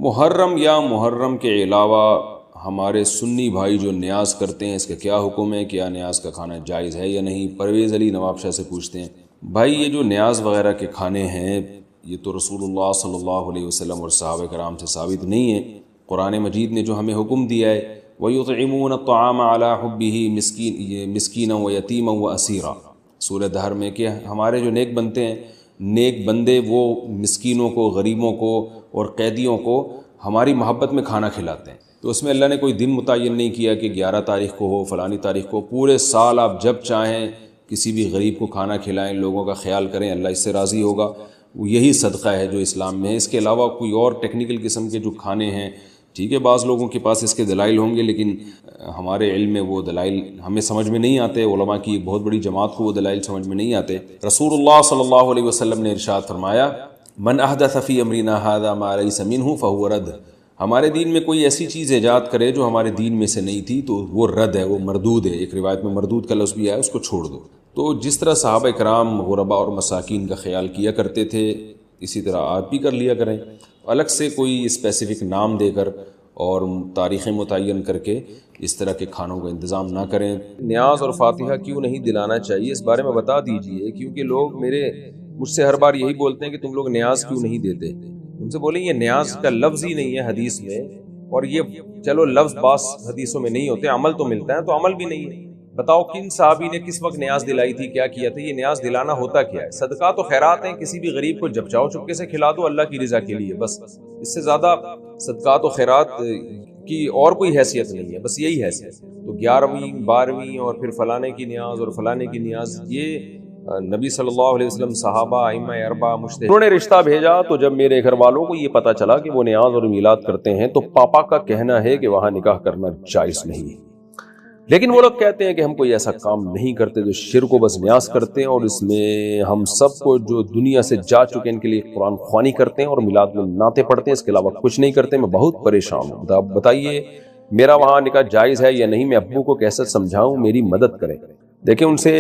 محرم یا محرم کے علاوہ ہمارے سنی بھائی جو نیاز کرتے ہیں اس کا کیا حکم ہے؟ کیا نیاز کا کھانا جائز ہے یا نہیں؟ پرویز علی نواب شاہ سے پوچھتے ہیں۔ بھائی یہ جو نیاز وغیرہ کے کھانے ہیں یہ تو رسول اللہ صلی اللہ علیہ وسلم اور صحابہ کرام سے ثابت نہیں ہے۔ قرآن مجید نے جو ہمیں حکم دیا ہے وَيُطْعِمُونَ الطَّعَامَ عَلَىٰ حُبِّهِ مِسْكِينًا وَيَتِيمًا وَأَسِيرًا، سورہ دہر میں کہ ہمارے جو نیک بنتے ہیں، نیک بندے وہ مسکینوں کو، غریبوں کو اور قیدیوں کو ہماری محبت میں کھانا کھلاتے ہیں۔ تو اس میں اللہ نے کوئی دن متعین نہیں کیا کہ 11 تاریخ کو ہو، فلانی تاریخ کو، پورے سال آپ جب چاہیں کسی بھی غریب کو کھانا کھلائیں، لوگوں کا خیال کریں، اللہ اس سے راضی ہوگا۔ یہی صدقہ ہے جو اسلام میں ہے۔ اس کے علاوہ کوئی اور ٹیکنیکل قسم کے جو کھانے ہیں، ٹھیک ہے بعض لوگوں کے پاس اس کے دلائل ہوں گے، لیکن ہمارے علم میں وہ دلائل ہمیں سمجھ میں نہیں آتے، علماء کی ایک بہت بڑی جماعت کو وہ دلائل سمجھ میں نہیں آتے۔ رسول اللہ صلی اللہ علیہ وسلم نے ارشاد فرمایا من احدث فی امرنا ھذا ما لیس منہ فہو رد، ہمارے دین میں کوئی ایسی چیز ایجاد کرے جو ہمارے دین میں سے نہیں تھی تو وہ رد ہے، وہ مردود ہے۔ ایک روایت میں مردود کا لفظ بھی آیا، اس کو چھوڑ دو۔ تو جس طرح صحابہ کرام غرباء اور مساکین کا خیال کیا کرتے تھے اسی طرح آپ بھی کر لیا کریں، الگ سے کوئی اسپیسیفک نام دے کر اور تاریخیں متعین کر کے اس طرح کے کھانوں کا انتظام نہ کریں۔ نیاز اور فاتحہ کیوں نہیں دلانا چاہیے اس بارے میں بتا دیجئے، کیونکہ لوگ مجھ سے ہر بار یہی بولتے ہیں کہ تم لوگ نیاز کیوں نہیں دیتے۔ ان سے بولیں یہ نیاز کا لفظ ہی نہیں ہے حدیث میں، اور یہ چلو لفظ بعض حدیثوں میں نہیں ہوتے، عمل تو ملتا ہے، تو عمل بھی نہیں ہے۔ بتاؤ کن صحابی نے کس وقت نیاز دلائی تھی، کیا کیا تھا؟ یہ نیاز دلانا ہوتا کیا ہے؟ صدقات و خیرات ہیں، کسی بھی غریب کو جب چاہو چپکے سے کھلا دو اللہ کی رضا کے لیے، بس اس سے زیادہ صدقات و خیرات کی اور کوئی حیثیت نہیں ہے، بس یہی حیثیت۔ تو 11ویں 12ویں اور پھر فلانے کی نیاز اور فلانے کی نیاز، یہ نبی صلی اللہ علیہ وسلم، صحابہ، ائمہ اربعہ، مجتہدین، انہوں نے رشتہ بھیجا تو جب میرے گھر والوں کو یہ پتا چلا کہ وہ نیاز اور میلاد کرتے ہیں تو پاپا کا کہنا ہے کہ وہاں نکاح کرنا جائز نہیں ہے۔ لیکن وہ لوگ کہتے ہیں کہ ہم کوئی ایسا کام نہیں کرتے، جو شرک و بس نیاز کرتے ہیں، اور اس میں ہم سب کو جو دنیا سے جا چکے ان کے لیے قرآن خوانی کرتے ہیں اور میلاد میں نعتیں پڑھتے ہیں، اس کے علاوہ کچھ نہیں کرتے۔ میں بہت پریشان ہوں، بتائیے میرا وہاں نکاح جائز ہے یا نہیں؟ میں ابو کو کیسے سمجھاؤں؟ میری مدد کریں۔ دیکھیں ان سے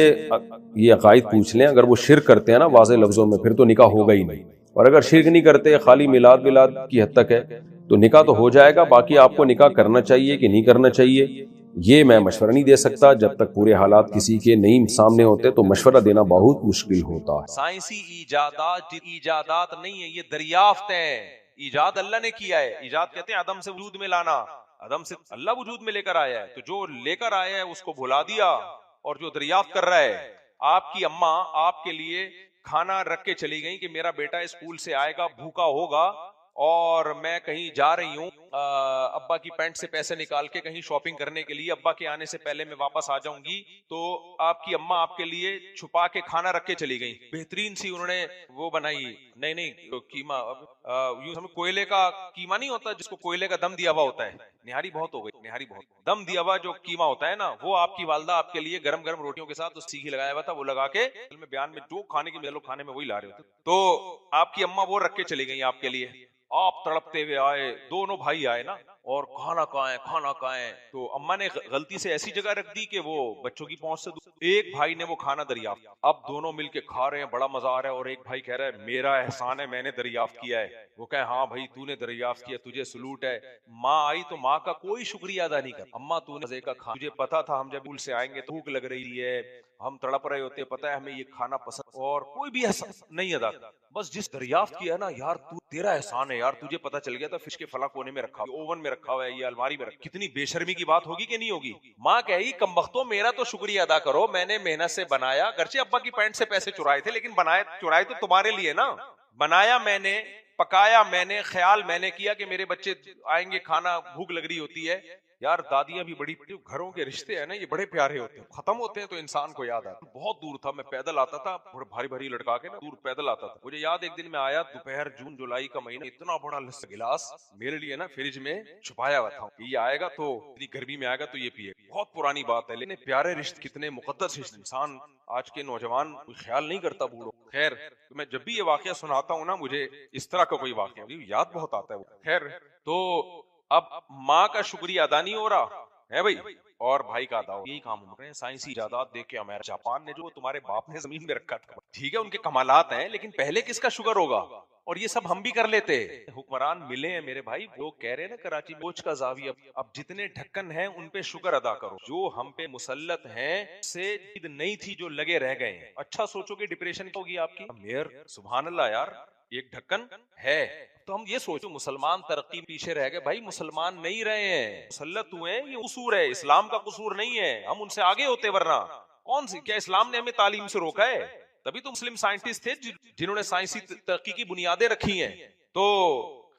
یہ عقائد پوچھ لیں، اگر وہ شرک کرتے ہیں نا واضح لفظوں میں، پھر تو نکاح ہوگا ہی نہیں، اور اگر شرک نہیں کرتے، خالی میلاد کی حد تک ہے، تو نکاح تو ہو جائے گا۔ باقی آپ کو نکاح کرنا چاہیے کہ نہیں کرنا چاہیے یہ میں مشورہ نہیں دے سکتا، جب تک پورے حالات کسی کے نہیں سامنے ہوتے تو مشورہ دینا بہت مشکل ہوتا ہے۔ سائنسی ایجادات نہیں ہے، یہ دریافت ہے۔ ایجاد اللہ نے کیا ہے، ایجاد کہتے ہیں عدم سے وجود میں لانا، عدم سے اللہ وجود میں لے کر آیا ہے، تو جو لے کر آیا ہے اس کو بھلا دیا، اور جو دریافت کر رہا ہے، آپ کی اماں آپ کے لیے کھانا رکھ کے چلی گئی کہ میرا بیٹا اسکول سے آئے گا بھوکا ہوگا، اور میں کہیں جا رہی ہوں ابا کی پینٹ سے پیسے نکال کے کہیں شاپنگ کرنے کے لیے، ابا کے آنے سے پہلے میں واپس آ جاؤں گی، تو آپ کی اماں آپ کے لیے چھپا کے کھانا رکھ کے چلی گئی، بہترین سی انہوں نے وہ بنائی، نہیں قیمہ، یوں سمجھ کوئلے کا قیمہ نہیں ہوتا جس کو کوئلے کا دم دیا ہوا ہوتا ہے، نہاری بہت ہو گئی، نہاری بہت دم دیا ہوا جو قیمہ ہوتا ہے نا، وہ آپ کی والدہ آپ کے لیے گرم گرم روٹیوں کے ساتھ سیگی لگایا ہوا تھا، وہ لگا کے میں بیان میں جو کھانے کی لوگ کھانے میں وہی لا رہے ہوتے، تو آپ کی اماں وہ رکھ کے چلی گئی آپ کے لیے، آپ تڑپتے ہوئے آئے، دونوں بھائی آئے نا، اور کھانا کھانا ہے، تو اماں نے غلطی سے ایسی جگہ رکھ دی کہ وہ بچوں کی پہنچ سے دور، ایک بھائی نے وہ کھانا دریافت، اب دونوں مل کے کھا رہے ہیں، بڑا مزہ آ رہا ہے، اور ایک بھائی کہہ رہا ہے میرا احسان ہے، میں نے دریافت کیا ہے، وہ کہے ہاں بھائی تو نے دریافت کیا، تجھے سلوٹ ہے۔ ماں آئی تو ماں کا کوئی شکریہ ادا نہیں کر، اماں تو نے مزے کا کھانا، تجھے پتا تھا ہم جب اسکول سے آئیں گے تو بھوک لگ رہی ہے، ہم تڑپ رہے ہوتے، پتا ہے ہمیں یہ کھانا پسند، اور کوئی بھی احسان نہیں ادا، بس جس دریافت کیا نا، یار تو تیرا احسان ہے یار، تجھے پتا چل گیا تھا فش کے فلاں کونے میں رکھا، اوون میں رکھا ہوا ہے، یہ الماری میں رکھا، کتنی بے شرمی کی بات ہوگی کہ نہیں ہوگی؟ ماں کہے گی کم بختوں میرا تو شکریہ ادا کرو، میں نے محنت سے بنایا، گرچہ ابا کی پینٹ سے پیسے چرائے تھے لیکن چرائے تو تمہارے لیے نا، بنایا میں نے، پکایا میں نے، خیال میں نے کیا کہ میرے بچے آئیں گے، کھانا بھوک لگ رہی ہوتی ہے۔ یار دادیاں بھی بڑی گھروں کے رشتے ہیں نا، یہ بڑے پیارے ہوتے ہیں، ختم ہوتے ہیں تو انسان کو یاد آتا ہے۔ بہت دور تھا، میں پیدل آتا تھا، بھاری بھاری لٹکا کے نا، دور پیدل آتا تھا، مجھے یاد ایک دن میں آیا دوپہر جون جولائی کا مہینہ، اتنا بڑا گلاس میرے لیے نا فریج میں چھپایا ہوا تھا، یہ آئے گا تو اتنی گرمی میں آئے گا تو یہ پیے، بہت پرانی بات ہے، لیکن پیارے رشتے، کتنے مقدس رشتے، انسان آج کے نوجوان کوئی خیال نہیں کرتا بوڑھوں۔ خیر میں جب بھی یہ واقعہ سناتا ہوں نا، مجھے اس طرح کا کوئی واقعہ یاد بہت آتا ہے وہ۔ خیر تو اب ماں کا شکریہ ادا نہیں ہو رہا ہے بھائی، اور بھائی کا ادا ہو، یہی کام ہم رہے ہیں۔ سائنسی ایجادات دیکھ کے ہمارا جاپان نے جو تمہارے باپ نے زمین میں رکھا تھا، ٹھیک ہے ان کے کمالات ہیں، لیکن پہلے کس کا شکر ہوگا؟ اور یہ سب ہم بھی کر لیتے. حکمران ملے ہیں میرے بھائی, لوگ کہہ رہے ہیں نا کراچی میں کوچ کا زاویہ, اب جتنے ڈھکن ہیں ان پہ شکر ادا کرو, جو ہم پہ مسلط ہیں سے عید نہیں تھی جو لگے رہ گئے ہیں. اچھا سوچو کہ ڈپریشن کیا ہوگی آپ کی. میئر سبحان اللہ یار, ایک ڈھکن ہے. تو ہم یہ سوچو مسلمان ترقی پیچھے رہ گئے. بھائی مسلمان نہیں رہے ہیں, مسلط ہوئے ہیں, یہ قصور ہے, اسلام کا قصور نہیں ہے, ہم ان سے آگے ہوتے. ورنہ کون سی, کیا اسلام نے ہمیں تعلیم سے روکا ہے؟ تبھی تو مسلم سائنٹسٹ تھے جنہوں نے سائنسی ترقی کی بنیادیں رکھی ہیں. تو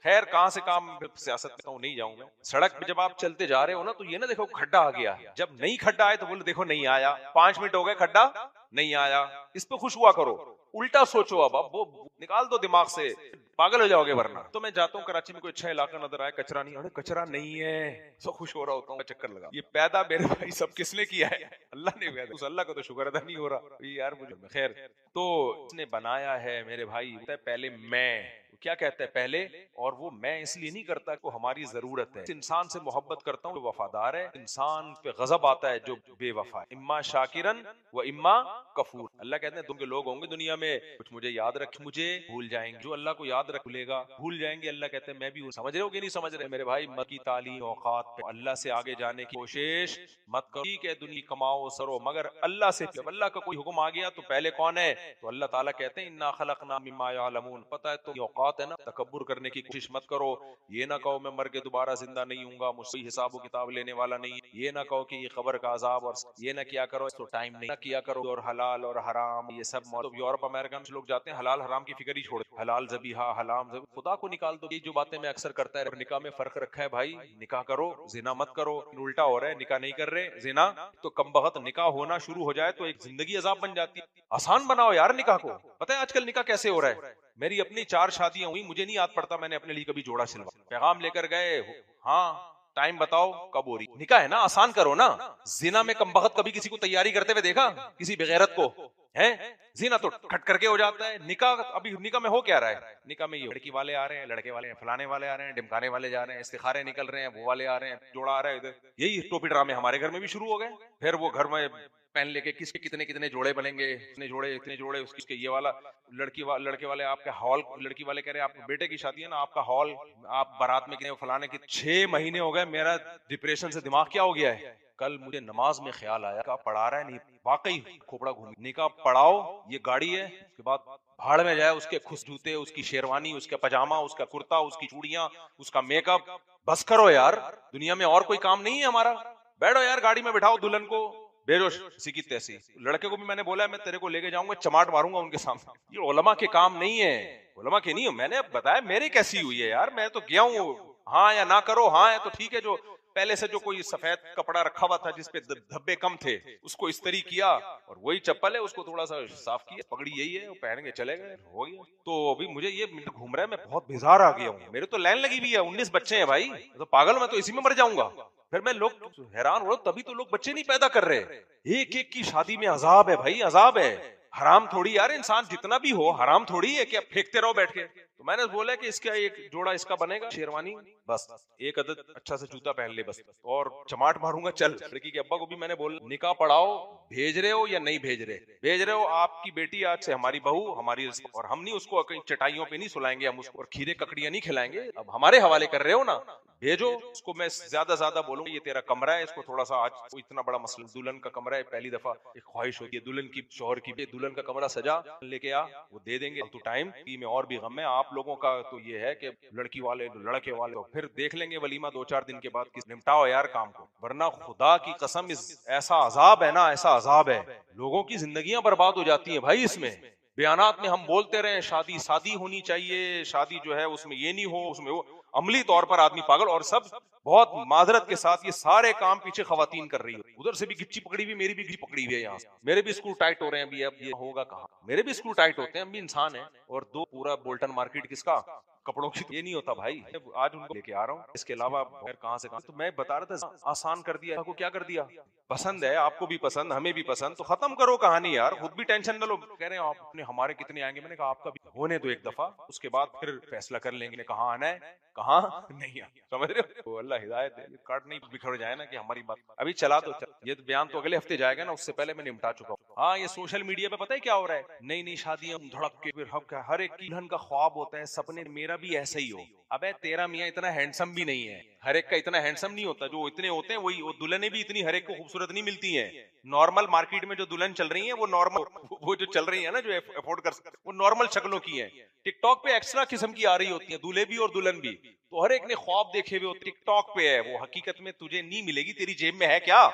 خیر کہاں سے کام, سیاست میں نہیں جاؤں میں. سڑک پہ جب آپ چلتے جا رہے ہو نا تو یہ نہ دیکھو کھڈا آ گیا, جب نہیں کھڈا آئے تو بولے دیکھو نہیں آیا, 5 منٹ ہو گئے کھڈا نہیں آیا, اس پہ خوش ہوا کرو. الٹا سوچو, اب وہ نکال دو دماغ سے, پاگل ہو جاؤ گے ورنہ. تو میں جاتا ہوں کراچی میں کوئی اچھا علاقہ نظر آئے, کچرا نہیں, ارے کچرا نہیں ہے, سب خوش ہو رہا ہوتا ہوں, چکر لگا. یہ پیدا میرے بھائی سب کس نے کیا ہے؟ اللہ نے پیدا. اس اللہ کا تو شکر ادا نہیں ہو رہا یار مجھے. خیر تو اس نے بنایا ہے میرے بھائی, پہلے میں کیا کہتا ہے پہلے, اور وہ میں اس لیے نہیں کرتا کہ ہماری ضرورت ہے. انسان سے محبت کرتا ہوں جو وفادار ہے, انسان پہ غضب آتا ہے جو بے وفا ہے. اما شاکرن و اما کفور. اللہ کہتے ہیں تم کے لوگ ہوں گے دنیا میں, کچھ مجھے یاد رکھ مجھے بھول جائیں گے, جو اللہ کو یاد رکھ لے گا بھول جائیں گے. اللہ کہتے ہیں میں بھی ہوں. سمجھ رہے ہو کہ نہیں سمجھ رہے میرے بھائی؟ مت کی تعلیم اوقات پہ اللہ سے آگے جانے کی کوشش مت کرو. ٹھیک ہے دنیا کماؤ سرو, مگر اللہ سے, جب اللہ کا کوئی حکم آ گیا تو پہلے کون ہے؟ تو اللہ تعالیٰ کہتے ہیں انا خلقنا مما یعلمون. پتہ ہے تو یہ اوقات ہے نا, تکبر کرنے کی کوشش مت کرو. یہ نہ کہو میں مر کے دوبارہ زندہ نہیں ہوں گا, مجھ سے حساب و کتاب لینے والا نہیں. یہ نہ کہو کہ یہ قبر کا عذاب, اور یہ نہ کیا کرو تو ٹائم نہیں کیا کرو. اور حلال اور حرام یہ سب یورپ امریکہ میں لوگ جاتے ہیں حلال حرام کی فکر ہی چھوڑ, حلال ذبیحہ حرام ذبیحہ, خدا کو نکال دو. یہ جو باتیں میں اکثر کرتا ہے, نکاح میں فرق رکھا ہے بھائی, نکاح کرو زنا مت کرو. الٹا ہو رہا ہے, نکاح نہیں کر رہے زنا, تو کم بخت نکاح ہونا شروع ہو جائے تو ایک زندگی عذاب بن جاتی ہے. آسان بناؤ یار نکاح کو. پتہ ہے آج کل نکاح کیسے ہو رہا ہے؟ میری اپنی 4 شادیاں ہوئی, مجھے نہیں یاد پڑتا میں نے اپنے لیے کبھی جوڑا سلوا. پیغام لے کر گئے, ہاں ٹائم بتاؤ کب ہو رہی. نکاح ہے نا, آسان کرو نا. زنا میں کم بخت کبھی کسی کو تیاری کرتے ہوئے دیکھا کسی بغیرت کو ہے؟ زنا تو کھٹ کر کے ہو جاتا ہے. نکاح ابھی نکاح میں ہو کیا رہا ہے؟ نکاح میں یہ لڑکی والے آ رہے ہیں, لڑکے والے ہیں, فلانے والے آ رہے ہیں, ڈمکانے والے جا رہے ہیں, استخارے نکل رہے ہیں, وہ والے آ رہے ہیں, جوڑا آ رہا ہے ادھر. یہی ٹوپی ڈرامے ہمارے گھر میں بھی شروع ہو گئے. پھر وہ گھر میں پہن لے کے کس کے کتنے جوڑے بنیں گے, اتنے جوڑے اس کے یہ والا لڑکے والے آپ کے ہال, لڑکی والے کہہ رہے ہیں آپ بیٹے کی شادی ہے نا, آپ کا ہال, آپ بارات میں فلانے کی. 6 مہینے ہو گئے, میرا ڈپریشن سے دماغ کیا ہو گیا ہے. کل مجھے نماز میں خیال آیا کہ پڑھا رہا ہے نہیں, واقعی کھوپڑا گھومی. نکاح پڑھاؤ, یہ گاڑی ہے, اس کے بعد بھاڑ میں جائے, اس کے خس جوتے, اس کی شیروانی, اس کا پاجامہ, اس کا کرتا, اس کی چوڑیاں, اس کا میک اپ. بس کرو یار, دنیا میں اور کوئی کام نہیں ہے ہمارا. بیٹھو یار گاڑی میں بٹھاؤ دلہن کو, بھیجو کسی کی تیسی. لڑکے کو بھی میں نے بولا میں تیرے کو لے کے جاؤں گا, چماٹ ماروں گا ان کے سامنے. یہ علماء کے کام نہیں ہے, علماء کے نہیں. میں نے اب بتایا میری کیسی ہوئی ہے یار, میں تو گیا ہوں. ہاں یا نہ کرو, ہاں ہے تو ٹھیک ہے. جو پہلے سے جو کوئی سفید کپڑا رکھا ہوا تھا جس پہ دھبے کم تھے, اس کو استری کیا, اور وہی چپل ہے اس کو تھوڑا سا صاف کیا, پگڑی یہی ہے, وہ پہن کے چلے گئے, ہو گیا. تو ابھی مجھے یہ گھوم رہا ہے, میں بہت بیزار آ گیا ہوں. میرے تو لائن لگی ہوئی ہے, 19 بچے ہیں بھائی, تو پاگل میں تو اسی میں مر جاؤں گا. پھر میں لوگ حیران ہو رہا, تبھی تو لوگ بچے نہیں پیدا کر رہے. ایک ایک کی شادی میں عذاب ہے بھائی, عذاب ہے. حرام تھوڑی یار, انسان جتنا بھی ہو حرام تھوڑی ہے کہ اب پھینکتے رہو بیٹھ کے. تو میں نے بولا کہ اس کا ایک جوڑا اس کا بنے گا شیروانی, بس ایک عدد اچھا سے جوتا پہن لے بس, اور چماٹ ماروں گا چل. لڑکی کے ابا کو بھی میں نے بولا نکاح پڑھاؤ, بھیج رہے ہو یا نہیں بھیج رہے ہو. آپ کی بیٹی آج سے ہماری بہو, ہماری, اور ہم نہیں اس کو کہیں چٹائیوں پہ نہیں سلائیں گے, ہم اس کو اور کھیرے ککڑیاں نہیں کھلائیں گے. اب ہمارے حوالے کر رہے ہو نا, بھیجو اس کو. میں زیادہ بولوں یہ تیرا کمرہ ہے, اس کو تھوڑا سا, آج اتنا بڑا مسئلہ, دلہن کا کمرہ ہے, پہلی دفعہ ایک خواہش ہوتی ہے دلہن کی, شوہر کی, دلہن کا کمرہ سجا لے کے آ, وہ دے دیں گے. تو ٹائم میں اور بھی غم ہے آپ لوگوں کا, تو یہ ہے کہ لڑکی والے لڑکے والے, تو پھر دیکھ لیں گے ولیمہ 2-4 دن کے بعد, کس نمٹاؤ یار کام کو. ورنہ خدا کی قسم ایسا عذاب ہے نا, ایسا عذاب ہے, لوگوں کی زندگیاں برباد ہو جاتی ہیں بھائی. اس میں بیانات میں ہم بولتے رہے شادی سادی ہونی چاہیے, شادی جو ہے اس میں یہ نہیں ہو, اس میں وہ, عملی طور پر آدمی پاگل. اور سب بہت معذرت کے ساتھ یہ سارے کام پیچھے خواتین کر رہی ہے. ادھر سے بھی گچی پکڑی ہوئی, میری بھی گچی پکڑی ہوئی ہے یہاں سے. میرے بھی اسکرو ٹائٹ ہو رہے ہیں ابھی, اب یہ ہوگا کہاں, میرے بھی اسکرو ٹائٹ ہوتے ہیں, ہم بھی انسان ہیں. اور دو پورا بولٹن مارکیٹ کس کا, کپڑوں کی, یہ نہیں ہوتا بھائی. آج ان کو لے کے آ رہا ہوں, اس کے علاوہ کہاں سے کہاں. تو میں بتا رہا تھا آسان کر دیا کو, کیا کر دیا, پسند ہے آپ کو بھی پسند ہمیں بھی پسند, تو ختم کرو کہانی یار, خود بھی ٹینشن نہ لو. کہہ رہے ہیں آپ اپنے ہمارے کتنے آئیں گے, میں نے کہا آپ کا بھی ہونے دو ایک دفعہ, اس کے بعد پھر فیصلہ کر لیں گے کہاں آنا ہے کہاں نہیں آنا. سمجھ رہے ہو, اللہ ہدایت دے, کاٹ نہیں بکھر جائے نا کہ ہماری بات ابھی چلا دو. یہ بیان تو اگلے ہفتے جائے گا نا, اس سے پہلے میں نمٹا چکا ہوں. ہاں یہ سوشل میڈیا پہ پتہ ہے کیا ہو رہا ہے, نئی نئی شادیاں دھڑک کے پھر ہر ایک کی دلہن کا خواب ہوتا ہے, سپنے میرا بھی ایسا ہی ہو. ابے تیرا میاں اتنا ہینڈسم بھی نہیں ہے, ہر ایک کا اتنا ہینڈسم نہیں ہوتا, جو اتنے ہوتے ہیں وہی, وہ دلہنیں بھی اتنی ہر ایک کو خوبصورت نہیں ملتی ہیں. نارمل مارکیٹ میں جو دلہن چل رہی ہیں وہ نارمل, وہ جو چل رہی ہیں نا جو افورڈ کر سکتے, وہ نارمل شکلوں کی ہیں. ٹک ٹاک پہ ایکسٹرا قسم کی آ رہی ہوتی ہیں, دولہے بھی اور دلہن بھی. تو ہر ایک نے خواب دیکھے ہوئے, ٹک ٹاک پہ ہے وہ, حقیقت میں تجھے نہیں ملے گی, تیری جیب میں ہے کیا,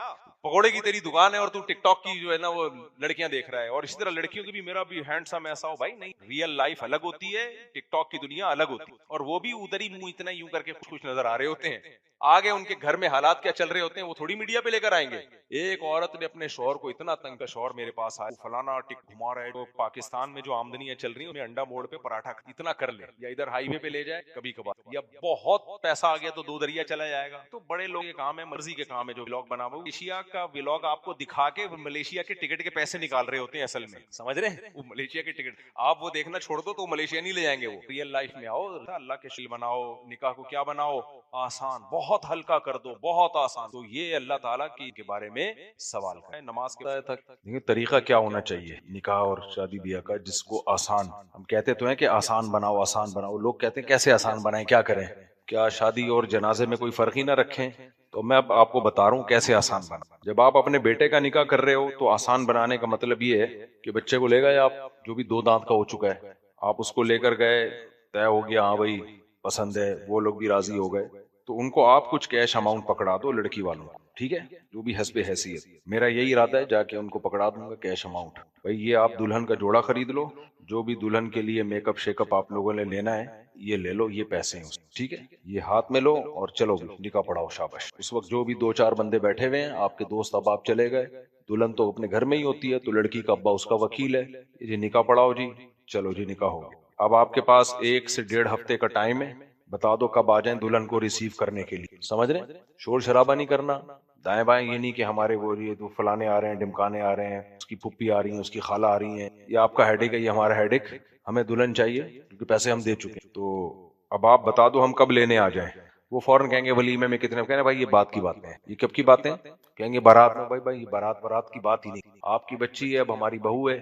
پکوڑے کی تیری دکان ہے اور تو ٹک ٹاک کی جو ہے نا وہ لڑکیاں دیکھ رہا ہے. اور اسی طرح لڑکیوں کی بھی, میرا بھی ہینڈسم ایسا ہو, بھائی نہیں, ریئل لائف الگ ہوتی ہے, ٹک ٹاک کی دنیا الگ ہوتی ہے. اور وہ بھی ادھر ہی منہ اتنا یوں کر کے خوش نظر آ رہے ہوتے ہیں, آگے ان کے گھر میں حالات کیا چل رہے ہوتے ہیں وہ تھوڑی میڈیا پہ لے کر آئیں گے. ایک عورت نے اپنے شوہر کو اتنا تنگ کا, شوہر میرے پاس آیا, فلانا ٹک گھما رہا ہے, تو پاکستان میں جو آمدنیاں چل رہی ہیں انہیں انڈا موڑ پہ پراٹھا اتنا کر لے, یا ادھر ہائی وے پہ لے جائے کبھی کبھار, یا بہت پیسہ آ گیا تو دو دریا چلا جائے گا. تو بڑے لوگ یہ کام ہے, مرضی کے کام ہے جو ولاگ بنا. ملیشیا کا ولاگ آپ کو دکھا کے ملیشیا کے ٹکٹ کے پیسے نکال رہے ہوتے ہیں اصل میں, سمجھ رہے ہیں, وہ ملیشیا کے ٹکٹ آپ وہ دیکھنا چھوڑ دو تو ملیشیا نہیں لے جائیں گے وہ. ریئل لائف میں آؤ, اللہ کے شل بناؤ, نکاح کو کیا بناؤ, آسان, بہت ہلکا کر دو, بہت آسان. تو یہ اللہ تعالیٰ کی کے بارے میں سوال ہے. نماز کے تک طریقہ کیا ہونا چاہیے نکاح اور شادی بیاہ کا, جس کو آسان, ہم کہتے تو ہیں کہ آسان بناؤ آسان بناؤ, لوگ کہتے ہیں کیسے آسان بنائیں, کیا کریں, کیا شادی اور جنازے میں کوئی فرق ہی نہ رکھیں. تو میں اب آپ کو بتا رہا ہوں کیسے آسان بنا. جب آپ اپنے بیٹے کا نکاح کر رہے ہو تو آسان بنانے کا مطلب یہ ہے کہ بچے کو لے گئے آپ, جو بھی 2 دانت کا ہو چکا ہے, آپ اس کو لے کر گئے, طے ہو گیا, ہاں بھائی پسند ہے, وہ لوگ بھی راضی ہو گئے, تو ان کو آپ کچھ کیش اماؤنٹ پکڑا دو لڑکی والوں کو, ٹھیک ہے, جو بھی حسب حیثیت. میرا یہی ارادہ ہے, جا کے ان کو پکڑا دوں گا کیش اماؤنٹ, بھائی یہ آپ دلہن کا جوڑا خرید لو, جو بھی دلہن کے لیے میک اپ شیک اپ آپ لوگوں نے لینا ہے یہ لے لو, یہ پیسے ہیں, ٹھیک ہے, یہ ہاتھ میں لو اور چلو نکاح پڑھاؤ, شاباش. اس وقت جو بھی 2-4 بندے بیٹھے ہوئے ہیں آپ کے دوست, اب آپ چلے گئے, دلہن تو اپنے گھر میں ہی ہوتی ہے, تو لڑکی کا ابا اس کا وکیل ہے, جی نکاح پڑھاؤ جی, چلو جی نکاح ہو گیا. اب آپ کے پاس 1 سے 1.5 ہفتے کا ٹائم ہے, بتا دو کب آ جائیں دلہن کو ریسیو کرنے کے لیے, سمجھ رہے ہیں, شور شرابہ نہیں کرنا, دائیں بائیں یہ نہیں کہ ہمارے وہ تو فلانے آ رہے ہیں, ڈمکانے آ رہے ہیں, اس کی پھپھی آ رہی ہیں, اس کی خالہ آ رہی ہیں, یہ آپ کا ہیڈک ہے, یہ ہمارا ہیڈک, ہمیں دلہن چاہیے کیونکہ پیسے ہم دے چکے ہیں. تو اب آپ بتا دو ہم کب لینے آ جائیں. وہ فوراً کہیں گے ولیمے میں کتنے, کہنے بھائی یہ بات کی باتیں ہیں, یہ کب کی باتیں, کہیں گے بارات میں. بھائی بارات کی بات ہی نہیں, آپ کی بچی ہے, اب ہماری بہو ہے,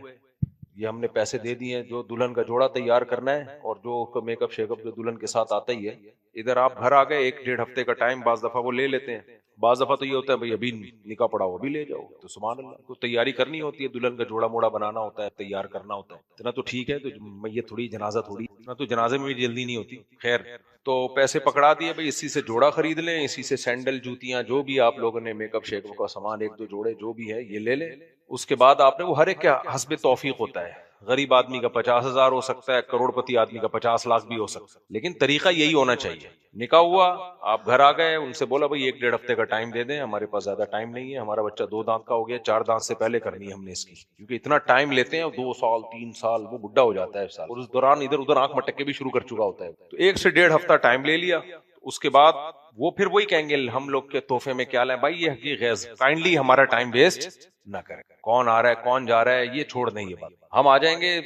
یہ ہم نے پیسے دے دیے ہیں, جو دلہن کا جوڑا تیار کرنا ہے اور جو میک اپ شیک اپ جو دلہن کے ساتھ آتا ہی ہے, ادھر آپ گھر آ گئے, 1-1.5 ہفتے کا ٹائم بعض دفعہ وہ لے لیتے ہیں, بعض دفعہ تو یہ ہوتا ہے بھائی ابھی نکاح پڑھاؤ ابھی لے جاؤ, تو سبحان اللہ, تو تیاری کرنی ہوتی ہے, دلہن کا جوڑا موڑا بنانا ہوتا ہے, تیار کرنا ہوتا ہے, اتنا تو ٹھیک ہے, تو یہ تھوڑی جنازہ تھوڑی, اتنا تو جنازے میں بھی جلدی نہیں ہوتی. خیر, تو پیسے پکڑا دیے بھائی, اسی سے جوڑا خرید لیں, اسی سے سینڈل جوتیاں جو بھی آپ لوگوں نے میک اپ شیک اپ کا سامان 1-2 جوڑے جو بھی ہے یہ لے لیں. اس کے بعد آپ نے, وہ ہر ایک کا حسب توفیق ہوتا ہے, غریب آدمی کا 50,000 ہو سکتا ہے, کروڑ پتی آدمی کا 50 لاکھ بھی ہو سکتا ہے, لیکن طریقہ یہی ہونا چاہیے. نکاح ہوا, آپ گھر آ گئے, ان سے بولا بھائی 1-1.5 ہفتے کا ٹائم دے دیں, ہمارے پاس زیادہ ٹائم نہیں ہے, ہمارا بچہ 2 دانت کا ہو گیا, 4 دانت سے پہلے کرنی ہے ہم نے اس کی, کیونکہ اتنا ٹائم لیتے ہیں, 2 سال 3 سال, وہ بڈھا ہو جاتا ہے سال, اور اس دوران ادھر ادھر آنکھ مٹک کے بھی شروع کر چکا ہوتا ہے. تو 1 سے 1.5 ہفتہ ٹائم لے لیا. اس کے بعد وہ پھر وہی کہیں گے ہم لوگ کے تحفے میں کیا لائیں, بھائی یہ حقیقت کائنڈلی ہمارا ٹائم ویسٹ نہ کریں, کون آ رہا ہے کون جا رہا ہے یہ چھوڑ دیں, یہ بات, ہم آ جائیں گے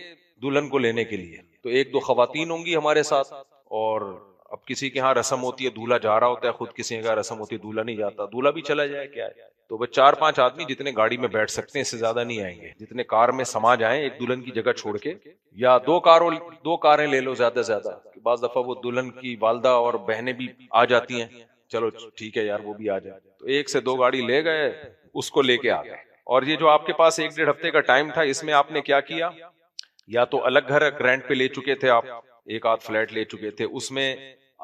دلہن کو لینے کے لیے. تو 1-2 خواتین ہوں گی ہمارے ساتھ, اور اب کسی کے ہاں رسم ہوتی ہے دولہا جا رہا ہوتا ہے, خود کسی کا رسم ہوتی ہے دولہا نہیں جاتا, دولہا بھی چلا جائے کیا ہے. تو وہ 4-5 آدمی جتنے گاڑی میں بیٹھ سکتے ہیں, اس سے زیادہ نہیں آئیں گے, جتنے کار میں سما جائیں ایک دلہن کی جگہ چھوڑ کے, یا 2 کاریں لے لو زیادہ سے زیادہ. بعض دفعہ وہ دلہن کی والدہ اور بہنیں بھی آ جاتی ہیں, چلو ٹھیک ہے یار وہ بھی آ جائے, تو 1 سے 2 گاڑی لے گئے, اس کو لے کے آ گئے. اور یہ جو آپ کے پاس 1-1.5 ہفتے کا ٹائم تھا, اس میں آپ نے کیا کیا, یا تو الگ گھر رینٹ پہ لے چکے تھے آپ, 1-8 فلیٹ لے چکے تھے, اس میں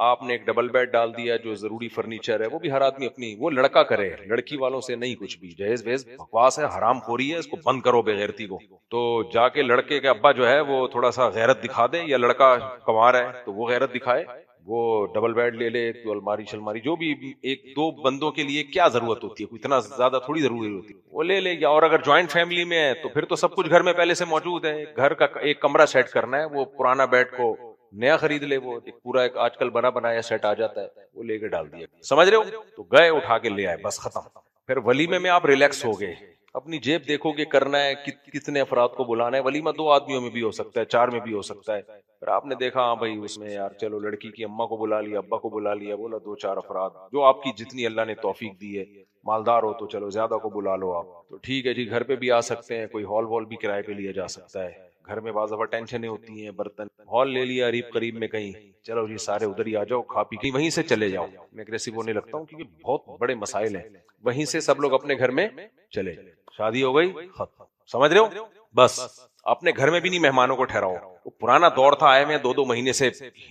آپ نے ایک ڈبل بیڈ ڈال دیا, جو ضروری فرنیچر ہے وہ بھی ہر آدمی اپنی, وہ لڑکا کرے, لڑکی والوں سے نہیں کچھ بھی, جہیز ویز بکواس ہے, حرام خوری ہے, اس کو بند کرو بے غیرتی کو. تو جا کے لڑکے کے ابا جو ہے وہ تھوڑا سا غیرت دکھا دے, یا لڑکا کمار ہے تو وہ غیرت دکھائے, وہ ڈبل بیڈ لے لے, تو الماری شلماری جو بھی 1-2 بندوں کے لیے کیا ضرورت ہوتی ہے, اتنا زیادہ تھوڑی ضروری ہوتی ہے, وہ لے لے. یا اور اگر جوائنٹ فیملی میں ہے تو پھر تو سب کچھ گھر میں پہلے سے موجود ہے, گھر کا ایک کمرہ سیٹ کرنا ہے, وہ پرانا بیڈ کو نیا خرید لے, وہ پورا ایک آج کل بنا بنایا سیٹ آ جاتا ہے, وہ لے کے ڈال دیا, سمجھ رہے ہو. تو گئے اٹھا کے لے آئے, بس ختم. پھر ولیمے میں آپ ریلیکس ہو گئے, اپنی جیب دیکھو گے کرنا ہے کتنے افراد کو بلانا ہے. ولیمہ 2 آدمیوں میں بھی ہو سکتا ہے, 4 میں بھی ہو سکتا ہے. پھر آپ نے دیکھا ہاں بھائی اس میں یار چلو لڑکی کی اماں کو بلا لیا, ابا کو بلا لیا, بولا 2-4 افراد, جو آپ کی جتنی اللہ نے توفیق دی ہے. مالدار ہو تو چلو زیادہ کو بلا لو آپ, تو ٹھیک ہے جی, گھر پہ بھی آ سکتے ہیں, کوئی ہال وال بھی کرائے پہ لیا جا سکتا ہے. گھر میں بعض دفعہ ٹینشنیں ہوتی ہیں, برتن ہال لے لیا قریب قریب میں کہیں, چلو جی سارے ادھر ہی آ جاؤ, کھا پی کے وہیں سے چلے جاؤ. میں اگریسو ہونے لگتا ہوں کیونکہ بہت بڑے مسائل ہیں, وہیں سے سب لوگ اپنے گھر میں چلے, شادی ہو گئی ختم. سمجھ رہے ہو, بس اپنے گھر میں بھی نہیں مہمانوں کو ٹھہراؤ. وہ پرانا دور تھا, آئے میں 2-2 مہینے سے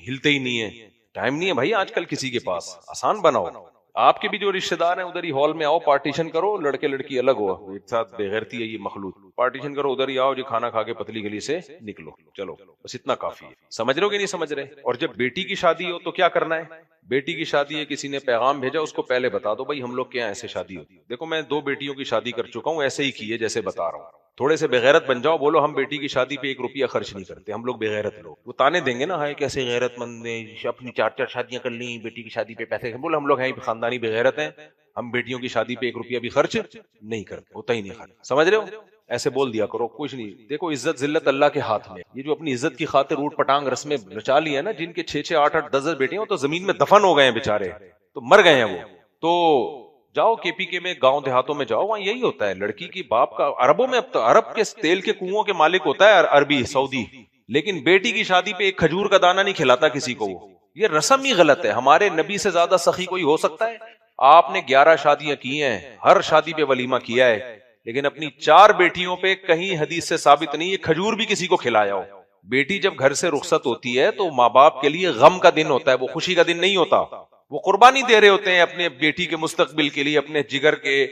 ہلتے ہی نہیں ہے, ٹائم نہیں ہے بھائی آج کل کسی کے پاس, آسان بناؤ. آپ کے بھی جو رشتہ دار ہیں ادھر ہی ہال میں آؤ, پارٹیشن کرو, لڑکے لڑکی الگ ہو, ایک ساتھ بے غیرتی ہے یہ مخلوط, پارٹیشن کرو, ادھر ہی آؤ جی, کھانا کھا کے پتلی گلی سے نکلو, چلو بس اتنا کافی ہے. سمجھ رہے ہو کہ نہیں سمجھ رہے؟ اور جب بیٹی کی شادی ہو تو کیا کرنا ہے؟ بیٹی کی شادی ہے, کسی نے پیغام بھیجا, اس کو پہلے بتا دو بھائی ہم لوگ کے یہاں ایسے شادی ہوتی ہے. دیکھو میں 2 بیٹیوں کی شادی کر چکا ہوں, ایسے ہی کی ہے جیسے بتا رہا ہوں. تھوڑے سے بغیرت بن جاؤ, بولو ہم بیٹی کی شادی پہ 1 روپیہ خرچ نہیں کرتے, ہم لوگ بغیرت لوگ. وہ تانے دیں گے نا, ہائے کیسے غیرت مند ہیں, اپنی 4 شادیاں کر لیں, بیٹی کی شادی پہ پیسے. بولو ہم لوگ ہیں خاندانی بغیرت ہیں, ہم بیٹیوں کی شادی پہ 1 روپیہ بھی خرچ نہیں کرتے, ہوتا ہی نہیں خرچ. سمجھ رہے ہو؟ ایسے بول دیا کرو, کچھ نہیں. دیکھو عزت ذلت اللہ کے ہاتھ میں. یہ جو اپنی عزت کی خاطر روٹ پٹانگ رسمیں رچا لی ہے نا, جن کے 6-6 8-8 10 بیٹے ہیں, تو زمین میں دفن ہو گئے ہیں بےچارے, تو مر گئے ہیں وہ. تو جاؤ KPK میں, گاؤں دیہاتوں میں جاؤ, وہاں یہی ہوتا ہے. لڑکی کی باپ کا, عربوں میں اب تو عرب کے تیل کے کنووں کے مالک ہوتا ہے عربی سعودی, لیکن بیٹی کی شادی پہ 1 کھجور کا دانہ نہیں کھلاتا کسی کو. وہ یہ رسم ہی غلط ہے. ہمارے نبی سے زیادہ سخی کوئی ہو سکتا ہے؟ آپ نے 11 شادیاں کی ہیں, ہر شادی پہ ولیمہ کیا ہے, لیکن اپنی 4 بیٹیوں پہ کہیں حدیث سے ثابت نہیں یہ کھجور بھی کسی کو کھلایا ہو. بیٹی جب گھر سے رخصت ہوتی ہے تو ماں باپ کے لیے غم کا دن ہوتا ہے, وہ خوشی کا دن نہیں ہوتا. وہ قربانی دے رہے ہوتے ہیں اپنے بیٹی کے مستقبل کے لیے, اپنے جگر کے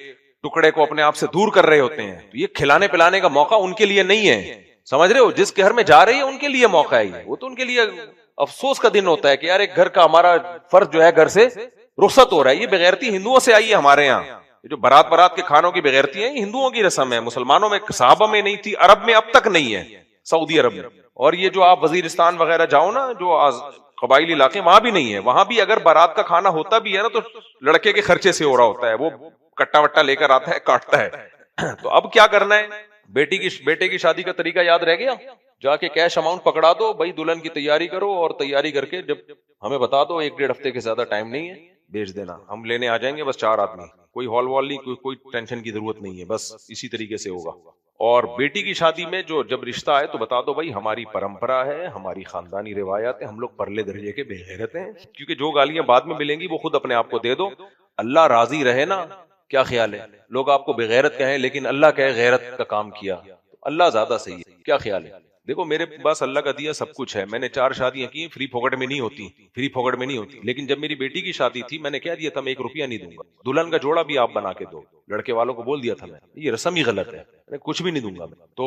ٹکڑے کو اپنے آپ سے دور کر رہے ہوتے ہیں. تو یہ کھلانے پلانے کا موقع ان کے لیے نہیں ہے. سمجھ رہے ہو؟ جس کے گھر میں جا رہی ہے ان کے لیے موقع ہے, وہ تو ان کے لیے افسوس کا دن ہوتا ہے کہ یار ایک گھر کا ہمارا فرض جو ہے گھر سے رخصت ہو رہا ہے. یہ بغیرتی ہندوؤں سے آئی ہے ہمارے یہاں, جو برات کے کھانوں کی بغیرتی ہیں, یہ ہندوؤں کی رسم ہے. مسلمانوں میں, صحابہ میں نہیں تھی, عرب میں اب تک نہیں ہے, سعودی عرب میں. اور یہ جو آپ وزیرستان وغیرہ جاؤ نا, جو قبائلی علاقے, وہاں بھی نہیں ہے. وہاں بھی اگر بارات کا کھانا ہوتا بھی ہے نا, تو لڑکے کے خرچے سے ہو رہا ہوتا ہے, وہ کٹا وٹا لے کر آتا ہے, کاٹتا ہے. تو اب کیا کرنا ہے؟ بیٹے کی شادی کا طریقہ یاد رہ گیا؟ جا کے کیش اماؤنٹ پکڑا دو بھائی, دلہن کی تیاری کرو, اور تیاری کر کے جب ہمیں بتا دو, 1-1.5 ہفتے کے زیادہ ٹائم نہیں ہے, بھیج دینا, ہم لینے آ جائیں گے. بس 4 آدمی, کوئی ہال وال نہیں, کوئی ٹینشن کی ضرورت نہیں ہے, بس اسی طریقے سے ہوگا. اور بیٹی کی شادی میں جو جب رشتہ آئے تو بتا دو بھائی ہماری پرمپرا ہے, ہماری خاندانی روایات ہے, ہم لوگ پرلے درجے کے بے غیرت ہیں. کیونکہ جو گالیاں بعد میں ملیں گی وہ خود اپنے آپ کو دے دو, اللہ راضی رہے نا. کیا خیال ہے؟ لوگ آپ کو بے غیرت کہیں, لیکن اللہ کہے غیرت کا کام کیا, اللہ زیادہ صحیح ہے. کیا خیال ہے؟ دیکھو میرے پاس اللہ کا دیا سب کچھ ہے, میں نے 4 شادیاں کی, فری پھوکٹ میں نہیں ہوتی, لیکن جب میری بیٹی کی شادی تھی میں نے کہہ دیا تھا میں 1 روپیہ نہیں دوں گا, دلہن کا جوڑا بھی آپ بنا کے دو. لڑکے والوں کو بول دیا تھا میں, یہ رسم ہی غلط ہے, میں کچھ بھی نہیں دوں گا. تو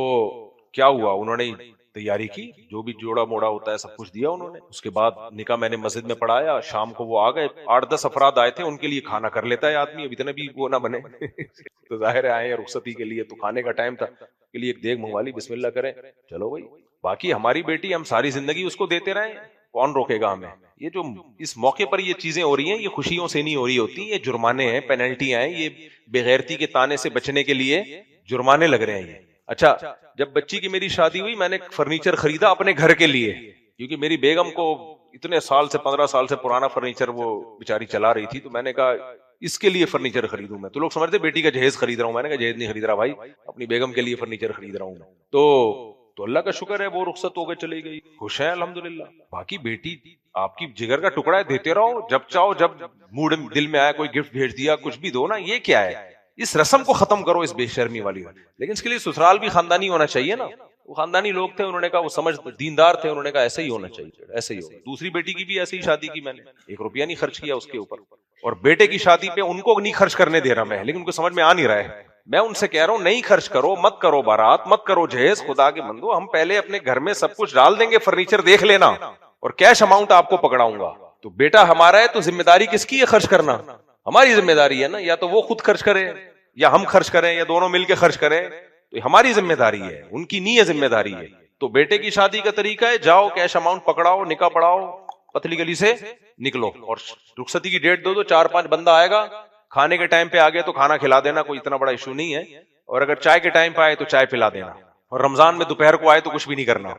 کیا ہوا, انہوں نے تیاری کی, جو بھی جوڑا موڑا ہوتا ہے سب کچھ دیا انہوں نے. اس کے بعد نکاح میں نے مسجد میں پڑھایا, شام کو وہ آ گئے, 8-10 افراد آئے تھے, ان کے لیے کھانا کر لیتا ہے آدمی, اب اتنے بھی وہ نہ بنے. تو ظاہر ہے آئے رخصتی کے لیے, تو کھانے کا ٹائم تھا, کے لیے ایک دیگ منگوا لی, بسم اللہ کریں, چلو بھائی. باقی ہماری بیٹی, ہم ساری زندگی اس کو دیتے رہیں, کون روکے گا ہمیں؟ یہ جو اس موقع پر یہ چیزیں ہو رہی ہیں, یہ خوشیوں سے نہیں ہو رہی ہوتی, یہ جرمانے ہیں, پینلٹیاں ہیں, یہ بغیرتی کے تانے سے بچنے کے لیے جرمانے لگ رہے ہیں. اچھا, جب بچی کی میری شادی ہوئی, میں نے فرنیچر خریدا اپنے گھر کے لیے, کیونکہ میری بیگم کو اتنے سال سے 15 سال سے پرانا فرنیچر وہ بیچاری چلا رہی تھی, تو میں نے کہا اس کے لیے فرنیچر خریدوں میں. تو لوگ سمجھتے بیٹی کا جہیز خرید رہا ہوں, میں نے کہا جہیز نہیں خرید رہا بھائی, اپنی بیگم کے لیے فرنیچر خرید رہا ہوں. تو اللہ کا شکر ہے وہ رخصت ہو کے چلی گئی, خوش ہے الحمدللہ. باقی بیٹی آپ کی جگر کا ٹکڑا ہے, دیتے رہو, جب چاہو, جب موڈ دل میں آیا کوئی گفٹ بھیج دیا, کچھ بھی دو نا. یہ کیا ہے؟ اس رسم کو ختم کرو, اس بے شرمی والی. لیکن اس کے لیے سسرال بھی خاندانی ہونا چاہیے نا. وہ خاندانی لوگ تھے, انہوں نے کہا, وہ سمجھ دیندار تھے, انہوں نے کہا ایسے ہی ہونا چاہیے, ایسے ہی ہو. دوسری بیٹی کی بھی ایسے ہی شادی کی میں نے, 1 روپیہ نہیں خرچ کیا اس کے اوپر. اور بیٹے کی شادی پہ ان کو نہیں خرچ کرنے دے رہا میں, لیکن ان کو سمجھ میں آ نہیں رہا ہے. میں ان سے کہہ رہا ہوں نہیں خرچ کرو, مت کرو بارات, مت کرو جہیز, خدا کے بندو, ہم پہلے اپنے گھر میں سب کچھ ڈال دیں گے, فرنیچر دیکھ لینا, اور کیش اماؤنٹ آپ کو پکڑاؤں گا. تو بیٹا ہمارا ہے, تو ذمہ داری کس کی ہے؟ خرچ کرنا ہماری ذمہ داری ہے نا. یا تو وہ خود خرچ کرے, یا ہم خرچ کریں, یا دونوں مل کے خرچ کریں, تو ہماری ذمہ داری ہے, ان کی نہیں ہے ذمہ داری ہے. تو بیٹے کی شادی کا طریقہ ہے, جاؤ کیش اماؤنٹ پکڑاؤ, نکاح پڑھاؤ, پتلی گلی سے نکلو, اور رخصتی کی ڈیٹ دو, 4-5 بندہ آئے گا, کھانے کے ٹائم پہ آ گئے تو کھانا کھلا دینا، کوئی اتنا بڑا ایشو نہیں ہے، اور اگر چائے کے ٹائم پہ آئے تو چائے پلا دینا، اور رمضان میں دوپہر کو آئے تو کچھ بھی نہیں کرنا،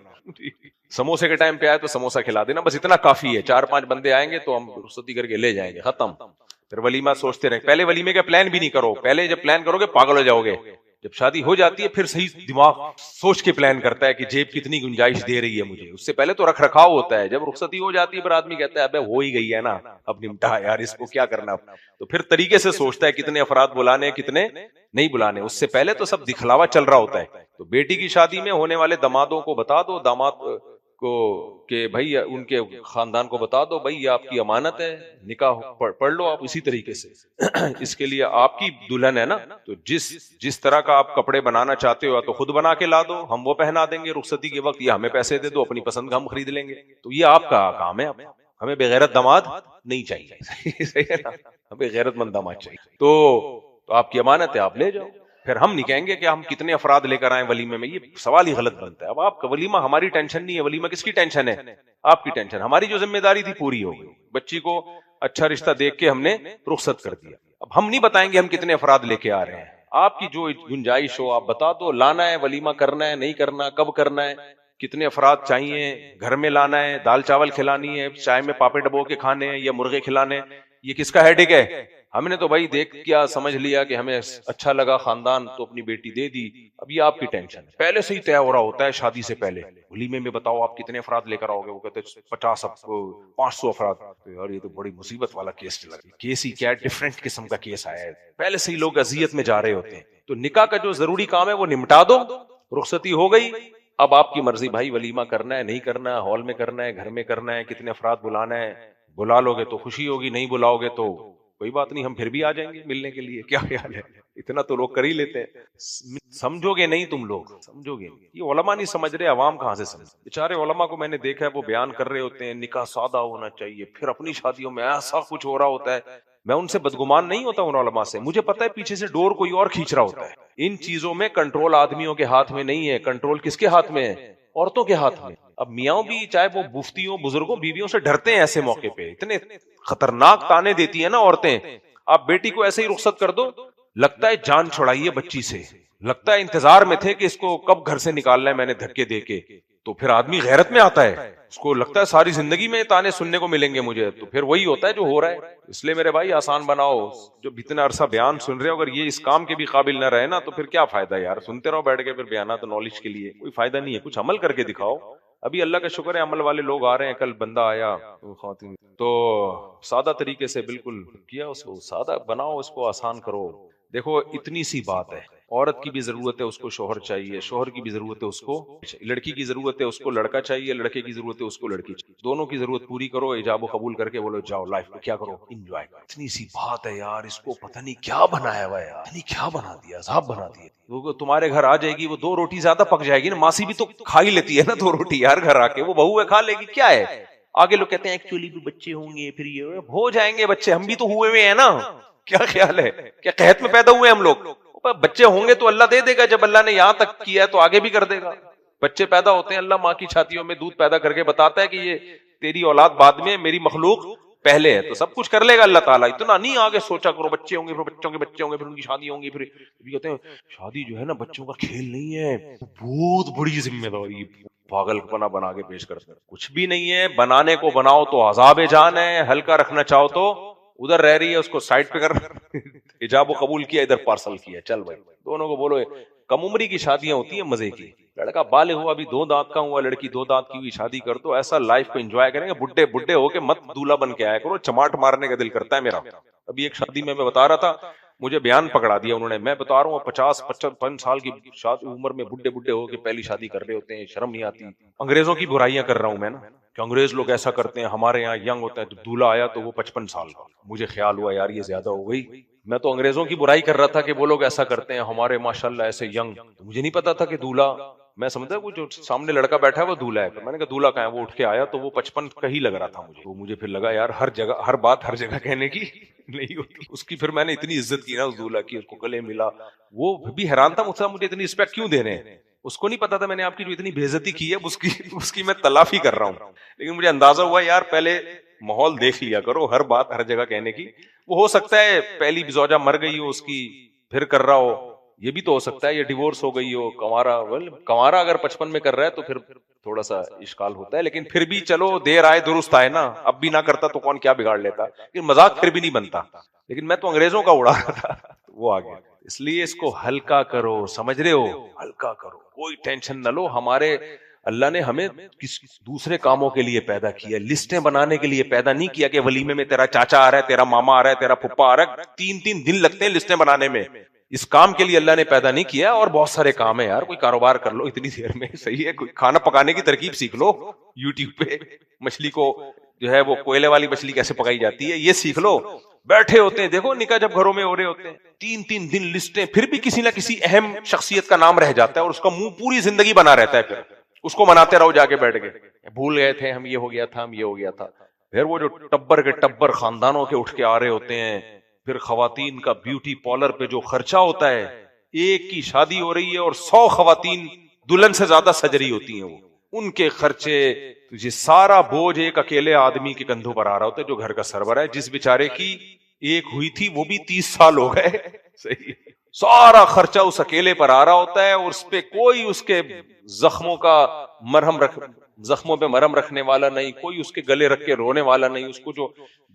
سموسے کے ٹائم پہ آئے تو سموسا کھلا دینا، بس اتنا کافی ہے. 4-5 بندے آئیں گے تو ہم رخصتی کر کے لے جائیں گے، ختم. پھر ولیمہ سوچتے رہیں. پہلے ولیمے کا پلان بھی نہیں کرو، پہلے جب پلان کرو گے پاگل ہو جاؤ گے. جب شادی ہو جاتی ہے پھر صحیح دماغ سوچ کے پلان کرتا ہے کہ جیب کتنی گنجائش دے رہی ہے مجھے. اس سے پہلے تو رکھ رکھاؤ ہوتا ہے. جب رخصتی ہو جاتی ہے پھر آدمی کہتا ہے ابے ہو ہی گئی ہے نا، اب نمٹا یار، اس کو کیا کرنا. تو پھر طریقے سے سوچتا ہے کتنے افراد بلانے کتنے نہیں بلانے. اس سے پہلے تو سب دکھلاوا چل رہا ہوتا ہے. تو بیٹی کی شادی میں ہونے والے دامادوں کو بتا دو، داماد کو کہ بھائی ان کے خاندان کو بتا دو بھائی یہ آپ کی امانت ہے، نکاح پڑھ لو آپ اسی طریقے سے. اس کے لیے آپ کی دلہن ہے نا، تو جس طرح کا آپ کپڑے بنانا چاہتے ہو تو خود بنا کے لا دو، ہم وہ پہنا دیں گے رخصتی کے وقت، یا ہمیں پیسے دے دو، اپنی پسند کا ہم خرید لیں گے. تو یہ آپ کا کام ہے، ہمیں بغیرت داماد نہیں چاہیے. صحیح ہے نا، ہمیں غیرت مند داماد چاہیے. تو آپ کی امانت ہے، آپ لے جاؤ. پھر ہم نہیں کہیں گے کہ ہم کتنے افراد لے کر آئیں ولیمے میں، یہ سوال ہی غلط بنتا ہے. اب آپ کا ولیمہ ہماری ٹینشن نہیں ہے، ولیمہ کس کی ٹینشن ہے؟ آپ کی ٹینشن. ہماری جو ذمہ داری تھی پوری ہو گئی، بچی کو اچھا رشتہ دیکھ کے ہم نے رخصت کر دیا. اب ہم نہیں بتائیں گے ہم کتنے افراد لے کے آ رہے ہیں، آپ کی جو گنجائش ہو آپ بتا دو. لانا ہے ولیمہ، کرنا ہے نہیں کرنا، کب کرنا ہے، کتنے افراد چاہیے، گھر میں لانا ہے، دال چاول کھلانی ہے، چائے میں پاپے ڈبو کے کھانے ہیں یا مرغے کھلانے، یہ کس کا ہیڈک ہے؟ ہم نے تو بھائی دیکھ کیا سمجھ لیا کہ ہمیں اچھا لگا خاندان تو اپنی بیٹی دے دی. اب یہ آپ کی ٹینشن ہے، پہلے سے ہی طے ہو رہا ہوتا ہے شادی سے پہلے. ولیمے میں بتاؤ آپ کتنے افراد لے کر آؤ گے، وہ کہتے 500 افراد. یار یہ تو بڑی مصیبت والا کیس چلا گیا. کیس ہی کیا، ڈفرینٹ قسم کا کیس آیا ہے. پہلے سے ہی لوگ اذیت میں جا رہے ہوتے ہیں. تو نکاح کا جو ضروری کام ہے وہ نمٹا دو، رخصتی ہو گئی. اب آپ کی مرضی بھائی، ولیمہ کرنا ہے نہیں کرنا، ہال میں کرنا ہے گھر میں کرنا ہے، کتنے افراد بلانا ہے. بلا لو گے تو خوشی ہوگی، نہیں بلاؤ گے تو کوئی بات نہیں، ہم پھر بھی آ جائیں گے ملنے کے لیے. کیا خیال ہے؟ اتنا تو لوگ کر ہی لیتے ہیں. سمجھو گے نہیں تم لوگ، سمجھو گے نہیں. یہ علماء نہیں سمجھ رہے، عوام کہاں سے سمجھ. بیچارے علماء کو میں نے دیکھا ہے وہ بیان کر رہے ہوتے ہیں نکاح سادہ ہونا چاہیے، پھر اپنی شادیوں میں ایسا کچھ ہو رہا ہوتا ہے. میں ان سے بدگمان نہیں ہوتا ان علماء سے، مجھے پتا ہے پیچھے سے ڈور کوئی اور کھینچ رہا ہوتا ہے. ان چیزوں میں کنٹرول آدمیوں کے ہاتھ میں نہیں ہے، کنٹرول کس کے ہاتھ میں ہے؟ عورتوں کے ہاتھ میں. اب میاں بھی چاہے وہ مفتیوں بزرگوں بیویوں سے ڈرتے ہیں ایسے موقع پہ. اتنے خطرناک تانے دیتی ہیں نا عورتیں. آپ بیٹی کو ایسے ہی رخصت کر دو، لگتا ہے جان چھڑائیے بچی سے، لگتا ہے انتظار میں تھے کہ اس کو کب گھر سے نکالنا ہے میں نے دھکے دے کے. تو پھر آدمی غیرت میں آتا ہے، اس کو لگتا ہے ساری زندگی میں تانے سننے کو ملیں گے مجھے. تو پھر وہی ہوتا ہے جو ہو رہا ہے. اس لیے میرے بھائی آسان بناؤ. جو اتنا عرصہ بیان سن رہے ہو اگر یہ اس کام کے بھی قابل نہ رہے نا تو پھر کیا فائدہ یار. سنتے رہو بیٹھ کے پھر بیانات نالج کے لیے، کوئی فائدہ نہیں ہے. کچھ عمل کر کے دکھاؤ. ابھی اللہ کا شکر ہے عمل والے لوگ آ رہے ہیں. کل بندہ آیا تو سادہ طریقے سے بالکل کیا، اس کو سادہ بناؤ، اس کو آسان کرو. دیکھو اتنی سی بات ہے، عورت کی بھی ضرورت ہے اس کو شوہر چاہیے، شوہر کی بھی ضرورت ہے اس کو لڑکی کی ضرورت ہے اس کو لڑکا چاہیے، لڑکے کی ضرورت ہے اس کو لڑکی چاہیے. دونوں کی ضرورت پوری کرو، ایجاب و قبول کر کے بولو جاؤ لائف میں کیا کرو، انجوائے کرو. اتنی سی بات ہے یار. اس کو پتہ نہیں کیا بنایا ہوا ہے یار، پتہ نہیں کیا بنا دیا، عذاب بنا دیا. وہ تمہارے گھر آ جائے گی، وہ 2 روٹی زیادہ پک جائے گی نا. ماسی بھی تو کھا ہی لیتی ہے نا 2 روٹی یار گھر آ کے، وہ بہو ہے کھا لے گی. کیا ہے آگے لوگ کہتے ہیں ایکچولی بھی بچے ہوں گے، پھر یہ ہو جائیں گے بچے. ہم بھی تو ہوئے ہوئے ہیں نا. کیا خیال ہے؟ کیا قحط میں پیدا ہوئے ہم لوگ؟ بچے ہوں گے تو اللہ دے دے گا. جب اللہ نے یہاں تک کیا ہے تو آگے بھی کر دے گا. بچے پیدا ہوتے ہیں، اللہ ماں کی چھاتیوں میں دودھ پیدا کر کے بتاتا ہے کہ یہ تیری اولاد بعد میں، میری مخلوق پہلے ہے. تو سب کچھ کر لے گا اللہ تعالیٰ. اتنا نہیں آگے سوچا کرو بچے ہوں گے پھر بچوں کے بچے ہوں گے پھر ان کی شادی ہوں گی. پھر کہتے ہیں شادی جو ہے نا بچوں کا کھیل نہیں ہے، بہت بڑی ذمہ داری. پاگل پنا بنا کے پیش کرتے ہیں. کچھ بھی نہیں ہے، بنانے کو بناؤ تو عذاب جان ہے، ہلکا رکھنا چاہو تو ادھر رہ رہی ہے اس کو سائڈ پہ کر ایجاب و قبول کیا، ادھر پارسل کیا. چل بھائی دونوں کو بولو. کم عمری کی شادیاں ہوتی ہیں مزے کی. لڑکا بالغ ہوا ابھی 2 دانت کا ہوا، لڑکی 2 دانت کی ہوئی، شادی کر دو. ایسا لائف کو انجوائے کریں گے. بڈھے بڈھے ہو کے مت دولہا بن کے آیا کرو. چماٹ مارنے کا دل کرتا ہے میرا. ابھی ایک شادی میں بتا رہا تھا، مجھے بیان پکڑا دیا انہوں نے. میں بتا رہا ہوں 50-55 سال کی عمر میں بڈھے بڈھے ہو کے پہلی شادی کر رہے ہوتے ہیں. شرم نہیں آتی. انگریزوں کی برائیاں کر رہا ہوں میں نا، کہ انگریز لوگ ایسا کرتے ہیں. ہمارے یہاں ینگ ہوتا ہے تو دولہا آیا تو وہ 55 سال کا. مجھے خیال ہوا یار یہ زیادہ ہو گئی. میں تو انگریزوں کی برائی کر رہا تھا کہ وہ لوگ ایسا کرتے ہیں، ہمارے ماشاءاللہ ایسے ینگ. مجھے نہیں پتا تھا کہ دولہا، میں سمجھتا وہ جو سامنے لڑکا بیٹھا ہے وہ دولہا ہے. میں نے کہا دولہا کہاں ہے؟ وہ اٹھ کے آیا تو وہ 55 کا ہی لگ رہا تھا مجھے. تو مجھے پھر لگا یار ہر جگہ ہر بات ہر جگہ کہنے کی نہیں ہوتی. اس کی پھر میں نے اتنی عزت کی نا اس دولہا کی، اس کو گلے ملا. وہ بھی حیران تھا مجھ سے، مجھے اتنی رسپیکٹ کیوں دے رہے ہیں. اس کو نہیں پتا تھا میں نے آپ کی جو اتنی بے عزتی کی ہے اس کی میں تلافی کر رہا ہوں. لیکن مجھے اندازہ ہوا یار پہلے ماحول دیکھ لیا کرو, ہر بات ہر جگہ کہنے کی. وہ ہو سکتا ہے پہلی زوجہ مر گئی ہو اس کی, پھر کر رہا ہو, یہ بھی تو ہو سکتا ہے, یہ ڈیورس ہو گئی ہو, کنوارا اگر 55 میں کر رہا ہے تو پھر تھوڑا سا اشکال ہوتا ہے, لیکن پھر بھی چلو دیر آئے درست آئے نا, اب بھی نہ کرتا تو کون کیا بگاڑ لیتا, لیکن مذاق پھر بھی نہیں بنتا. لیکن میں تو انگریزوں کا اڑا رہا تھا, وہ آ گیا. اس لیے اس کو ہلکا کرو, سمجھ رہے ہو, ہلکا کرو, کوئی ٹینشن نہ لو. ہمارے اللہ نے ہمیں دوسرے کاموں کے لیے پیدا کیا, لسٹیں بنانے کے لیے پیدا نہیں کیا کہ ولیمے میں تیرا چاچا آ رہا ہے, تیرا ماما آ رہا ہے, تیرا پھپھا آ رہا ہے, 3 دن لگتے ہیں لسٹیں بنانے میں. اس کام کے لیے اللہ نے پیدا نہیں کیا. اور بہت سارے کام ہیں یار, کوئی کاروبار کر لو اتنی دیر میں, صحیح ہے, کوئی کھانا پکانے کی ترکیب سیکھ لو, یوٹیوب پہ مچھلی کو جو ہے وہ کوئلے والی مچھلی کیسے پکائی جاتی ہے یہ سیکھ لو. بیٹھے ہوتے ہیں, دیکھو نکاح جب گھروں میں ہو رہے ہوتے ہیں, 3 دن لسٹیں, پھر بھی کسی نہ کسی اہم شخصیت کا نام رہ جاتا ہے اور اس کا منہ پوری زندگی بنا رہتا ہے, پھر اس کو مناتے رہو جا کے بیٹھ کے, بھول گئے تھے ہم, یہ ہو گیا تھا, ہم یہ ہو گیا تھا. پھر وہ جو ٹبر کے ٹبر خاندانوں کے اٹھ کے آ رہے ہوتے ہیں, پھر خواتین کا بیوٹی پارلر پہ جو خرچہ ہوتا ہے, ایک کی شادی ہو رہی ہے اور 100 خواتین دلہن سے زیادہ سج رہی ہوتی ہیں, وہ ان کے خرچے, یہ سارا بوجھ ایک اکیلے آدمی کے کندھوں پر آ رہا ہوتا ہے جو گھر کا سربراہ ہے, جس بیچارے کی ایک ہوئی تھی وہ بھی 30 سال ہو گئے. صحیح, سارا خرچہ اس اکیلے پر آ رہا ہوتا ہے, اور اس پہ کوئی اس کے زخموں پہ مرہم رکھنے والا نہیں, کوئی اس کے گلے رکھ کے رونے والا نہیں, اس کو جو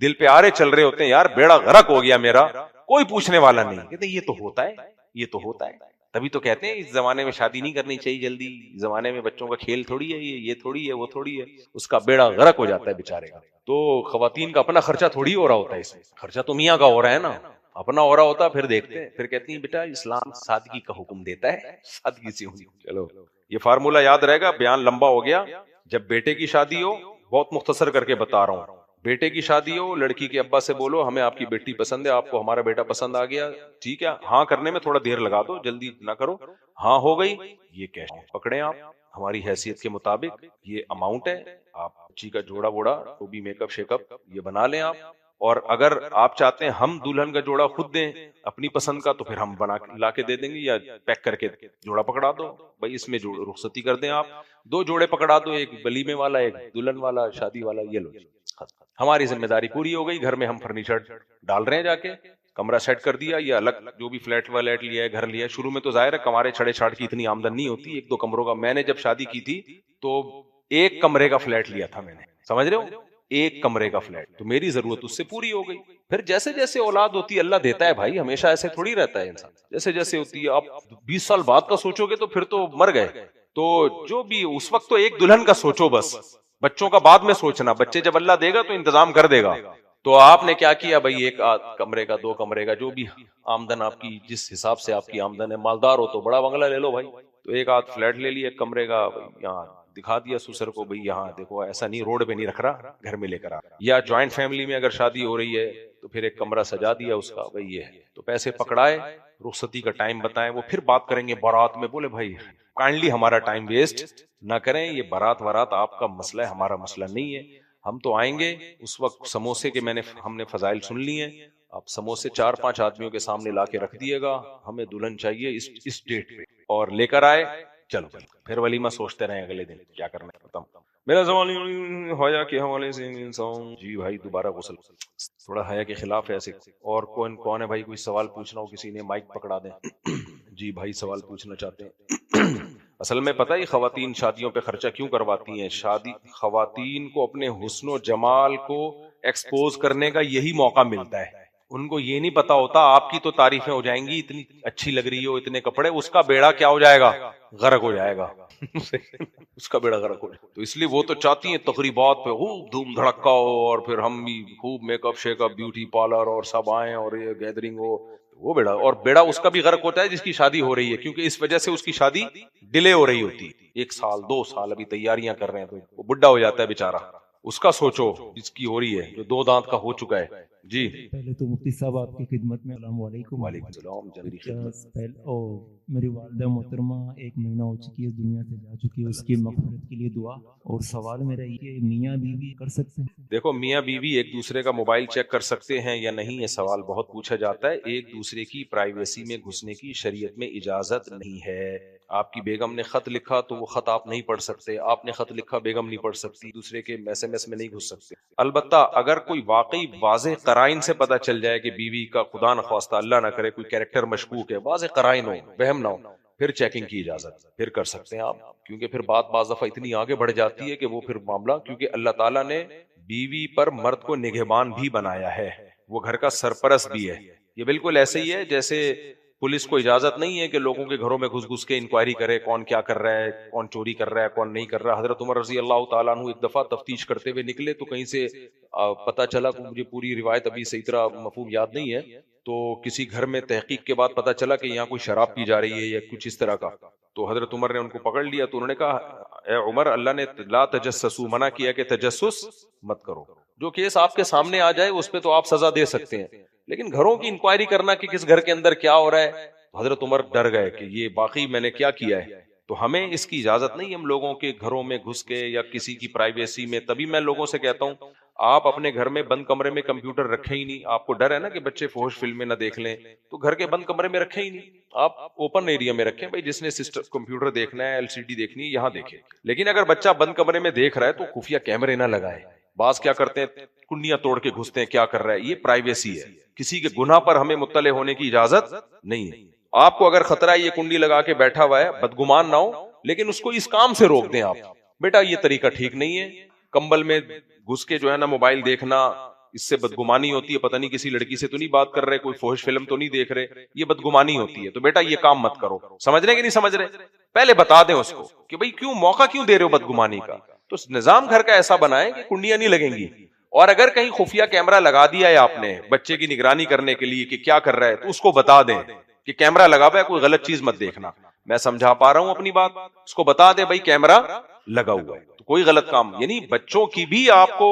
دل پہ آرے چل رہے ہوتے ہیں, یار بیڑا غرق ہو گیا میرا, کوئی پوچھنے والا نہیں. کہتے یہ تو ہوتا ہے, یہ تو ہوتا ہے. تبھی تو کہتے ہیں اس زمانے میں شادی نہیں کرنی چاہیے جلدی, زمانے میں بچوں کا کھیل تھوڑی ہے, یہ تھوڑی ہے, وہ تھوڑی ہے, اس کا بیڑا غرق ہو جاتا ہے بیچارے کا. تو خواتین کا اپنا خرچہ تھوڑی ہو رہا ہوتا ہے, اس میں خرچہ تو میاں کا ہو رہا ہے نا, اپنا ہو رہا ہوتا. پھر دیکھتے ہیں, پھر کہتی ہیں بیٹا اسلام سادگی کا حکم دیتا ہے, سادگی سے ہونی. چلو یہ فارمولا یاد رہے گا, بیان لمبا ہو گیا. جب بیٹے کی شادی ہو, بہت مختصر کر کے بتا رہا ہوں, بیٹے کی شادی ہو, لڑکی کے ابا سے بولو ہمیں آپ کی بیٹی پسند ہے, آپ کو ہمارا بیٹا پسند آ گیا, ٹھیک ہے, ہاں کرنے میں تھوڑا دیر لگا دو, جلدی نہ کرو, ہاں ہو گئی, یہ کیش پکڑیں آپ ہماری حیثیت کے مطابق, یہ اماؤنٹ ہے, آپ بچی کا جوڑا ووڑا تو بھی میک اپ شیک اپ یہ بنا لیں آپ. اور اگر آپ چاہتے ہیں ہم دلہن کا جوڑا خود دیں اپنی پسند کا, تو پھر ہم بنا لا کے دے دیں گے, یا پیک کر کے جوڑا پکڑا دو بھائی, اس میں رخصتی کر دیں آپ, 2 جوڑے پکڑا دو, ایک ولیمے والا, ایک دلہن والا, شادی والا, یہ لو, ہماری ذمہ داری پوری ہو گئی. گھر میں ہم فرنیچر ڈال رہے ہیں, جا کے کمرہ سیٹ کر دیا, یا الگ جو بھی فلیٹ ولیٹ لیا ہے, گھر لیا ہے. شروع میں تو ظاہر ہے کمارے چھڑے چھاڑ کی اتنی آمدن نہیں ہوتی, 1-2 کمروں کا. میں نے جب شادی کی تھی تو 1 کمرے کا فلیٹ لیا تھا میں نے, سمجھ رہے ہو, 1 کمرے کا فلیٹ, تو میری ضرورت اس سے پوری ہو گئی. پھر جیسے جیسے اولاد ہوتی ہے اللہ دیتا ہے بھائی, ہمیشہ ایسے تھوڑی رہتا ہے انسان, جیسے جیسے ہوتی ہے. آپ 20 سال بعد کا سوچو گے تو پھر تو مر گئے. تو جو بھی اس وقت تو ایک دلہن کا سوچو بس, بچوں کا بعد میں سوچنا, بچے جب اللہ دے گا تو انتظام کر دے گا. تو آپ نے کیا کیا بھائی, 1 کمرے کا, 2 کمرے کا, جو بھی آمدن آپ کی, جس حساب سے آپ کی آمدن ہے, مالدار ہو تو بڑا بنگلہ لے لو بھائی, تو 1 آدھ فلیٹ لے لیا 1 کمرے کا, یہاں دکھا دیا سسر کو بھائی یہاں دیکھو, ایسا نہیں روڈ پہ نہیں رکھ رہا, گھر میں لے کر آ. یا جوائنٹ فیملی میں اگر شادی ہو رہی ہے تو پھر 1 کمرہ سجا دیا اس کا بھائی, یہ ہے. تو پیسے پکڑائے, رخصتی کا ٹائم بتائیں, وہ پھر بات کریں گے بارات میں. بولے بھائی کائنڈلی ہمارا ٹائم ویسٹ نہ کریں, یہ بارات وارات آپ کا مسئلہ ہے, ہمارا مسئلہ نہیں ہے. ہم تو آئیں گے اس وقت سموسے کے ہم نے فضائل سن لی ہیں, آپ سموسے 4-5 آدمیوں کے سامنے لا کے رکھ دیے گا, ہمیں دلہن چاہیے اس ڈیٹ پہ, اور لے کر آئے, چلو پھر ولیمہ سوچتے رہیں اگلے دن کیا کرنا ہے. ختم. میرا سوال حیا کے حوالے سے انسان, جی بھائی دوبارہ غسل, تھوڑا حیا کے خلاف ہے ایسے. اور کون ہے بھائی, کوئی سوال پوچھنا ہو کسی نے, مائک پکڑا دیں. جی بھائی سوال پوچھنا چاہتے ہیں. اصل میں پتہ ہی خواتین شادیوں پہ خرچہ کیوں کرواتی ہیں, خواتین کو اپنے حسن و جمال کو ایکسپوز کرنے کا یہی موقع ملتا ہے. ان کو یہ نہیں پتا ہوتا آپ کی تو تعریفیں ہو جائیں گی, اتنی اچھی لگ رہی ہو, اتنے کپڑے, اس کا بیڑا کیا ہو جائے گا, غرق ہو جائے گا. اس کا بیڑا غرق ہو جائے گا. تو اس لیے وہ تو چاہتی ہیں تقریبات پہ خوب دھوم دھڑکا ہو, اور پھر ہم بھی خوب make up shake up, beauty parlour, اور سب آئیں اور یہ گیدرنگ ہو. وہ بیڑا, اور بیڑا اس کا بھی غرق ہوتا ہے جس کی شادی ہو رہی ہے, کیونکہ اس وجہ سے اس کی شادی ڈیلے ہو رہی ہوتی ہے. 1 سال 2 سال ابھی تیاریاں کر رہے ہیں, تو وہ بڈھا ہو جاتا ہے بیچارہ. اس کا سوچو جس کی ہو رہی ہے, جو 2 دانت کا ہو چکا ہے. جی پہلے تو مفتی صاحب آپ کی خدمت میں السلام علیکم. وعلیکم السلام. جنری خدمت. میری والدہ محترمہ 1 مہینہ ہو چکی ہے, اس دنیا سے جا چکی ہے, اس کی مغفرت کے لیے دعا. اور سوال میرا یہ, میاں بیوی کر سکتے ہیں؟ دیکھو میاں بیوی ایک دوسرے کا موبائل چیک کر سکتے ہیں یا نہیں, یہ سوال بہت پوچھا جاتا ہے. ایک دوسرے کی پرائیویسی میں گھسنے کی شریعت میں اجازت نہیں ہے. آپ کی بیگم نے خط لکھا تو وہ خط آپ نہیں پڑھ سکتے، آپ نے خط لکھا بیگم نہیں پڑھ سکتی، دوسرے کے SMS میں نہیں گھس سکتے۔ البتہ اگر کوئی واقعی واضح قرائن سے پتہ چل جائے کہ بیوی کا خدا نخواستہ اللہ نہ کرے کوئی کیریکٹر مشکوک ہے، واضح قرائن ہو، وہم نہ ہو، پھر چیکنگ کی اجازت، پھر کر سکتے ہیں آپ، کیونکہ پھر بات بعض دفعہ اتنی آگے بڑھ جاتی ہے کہ وہ پھر معاملہ، کیونکہ اللہ تعالیٰ نے بیوی پر مرد کو نگہبان بھی بنایا ہے، وہ گھر کا سرپرست بھی ہے۔ یہ بالکل ایسے ہی ہے جیسے پولیس کو اجازت نہیں ہے کہ لوگوں کے گھروں میں گھس گھس کے انکوائری کرے کون کیا کر رہا ہے، کون چوری کر رہا ہے، کون نہیں کر رہا۔ حضرت عمر رضی اللہ تعالیٰ عنہ ایک دفعہ تفتیش کرتے ہوئے نکلے تو کہیں سے پتہ چلا، مجھے پوری روایت ابھی صحیح طرح مفہوم یاد نہیں ہے، تو کسی گھر میں تحقیق کے بعد پتہ چلا کہ یہاں کوئی شراب پی جا رہی ہے یا کچھ اس طرح کا، تو حضرت عمر نے ان کو پکڑ لیا، تو انہوں نے کہا اے عمر، اللہ نے لا تجسسوا منع کیا کہ تجسس مت کرو، جو کیس آپ کے سامنے آ جائے اس پہ تو آپ سزا دے سکتے ہیں، لیکن گھروں کی انکوائری کرنا کہ کس گھر کے اندر کیا ہو رہا ہے، تو حضرت عمر ڈر گئے کہ یہ واقعی میں نے کیا کیا ہے۔ تو ہمیں اس کی اجازت نہیں ہم لوگوں کے گھروں میں گھس کے یا کسی کی پرائیویسی میں، تبھی میں لوگوں سے کہتا ہوں آپ اپنے گھر میں بند کمرے میں کمپیوٹر رکھیں ہی نہیں، آپ کو ڈر ہے نا کہ بچے فحش فلمیں نہ دیکھ لیں، تو گھر کے بند کمرے میں رکھیں ہی نہیں، آپ اوپن ایریا میں رکھیں، بھائی جس نے کمپیوٹر دیکھنا ہے، LCD دیکھنی ہے یہاں دیکھے، لیکن اگر بچہ بند کمرے میں دیکھ رہا ہے تو خفیہ کیمرے نہ لگائے۔ بعض کیا کرتے ہیں کنڈیاں توڑ کے گھستے ہیں، کیا کر رہا ہے، یہ پرائیویسی ہے، کسی کے گناہ پر ہمیں مطلع ہونے کی اجازت نہیں ہے۔ آپ کو اگر خطرہ ہے یہ کنڈی لگا کے بیٹھا ہوا ہے، بدگمان نہ ہو، لیکن اس کو اس کام سے روک دیں آپ، بیٹا یہ طریقہ ٹھیک نہیں ہے، کمبل میں گھس کے جو ہے نا موبائل دیکھنا، اس سے بدگمانی ہوتی ہے، پتہ نہیں کسی لڑکی سے تو نہیں بات کر رہے، کوئی فحش فلم تو نہیں دیکھ رہے، یہ بدگمانی ہوتی ہے، تو بیٹا یہ کام مت کرو۔ سمجھ رہے کہ نہیں سمجھ رہے؟ پہلے بتا دیں اس کو کہ بھئی کیوں موقع کیوں دے رہے ہو بدگمانی کا، تو نظام گھر کا ایسا بنائیں کہ کنڈیاں نہیں لگیں گی، اور اگر کہیں خفیہ کیمرہ لگا دیا ہے آپ نے بچے کی نگرانی کرنے کے لیے کہ کیا کر رہا ہے، تو اس کو بتا دیں کہ کیمرہ لگا ہوا ہے، کوئی غلط چیز مت دیکھنا۔ میں سمجھا پا رہا ہوں اپنی بات، اس کو بتا دے بھائی کیمرہ لگا ہوا ہے، تو کوئی غلط کام، یعنی بچوں کی بھی آپ کو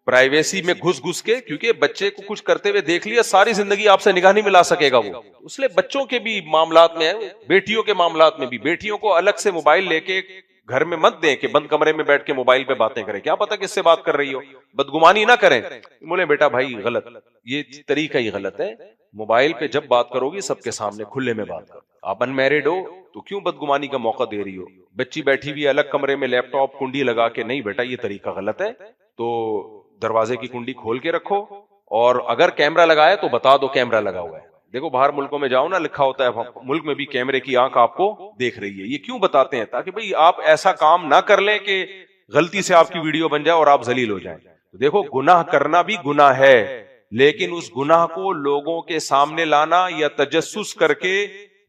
پرائیویسی میں گھس گھس کے، کیونکہ بچے کو کچھ کرتے ہوئے دیکھ لیا ساری زندگی آپ سے نگاہ نہیں ملا سکے گا وہ، اس لیے بچوں کے بھی معاملات میں، بیٹیوں کے معاملات میں بھی، بیٹیوں کو الگ سے موبائل لے کے گھر میں مت دیں کہ بند کمرے میں بیٹھ کے موبائل پہ باتیں کریں، کیا پتا کس سے بات کر رہی ہو، بدگمانی نہ کریں۔ بولے بیٹا بھائی غلط، یہ طریقہ ہی غلط ہے، موبائل پہ جب بات کرو گی سب کے سامنے کھلے میں بات کرو، آپ ان میرڈ ہو تو کیوں بدگمانی کا موقع دے رہی ہو، بچی بیٹھی ہوئی الگ کمرے میں لیپ ٹاپ کنڈی لگا کے، نہیں بیٹا یہ طریقہ غلط ہے، تو دروازے کی کنڈی کھول کے رکھو، اور اگر کیمرہ لگایا تو بتا دو کیمرہ لگا ہوا ہے۔ دیکھو باہر ملکوں میں جاؤ نا، لکھا ہوتا ہے ملک میں بھی کیمرے کی آنکھ آپ کو دیکھ رہی ہے، یہ کیوں بتاتے ہیں؟ تاکہ بھئی آپ ایسا کام نہ کر لیں کہ غلطی سے آپ کی ویڈیو بن جائے اور آپ ذلیل ہو جائیں۔ دیکھو گناہ کرنا بھی گناہ ہے، لیکن اس گناہ کو لوگوں کے سامنے لانا یا تجسس کر کے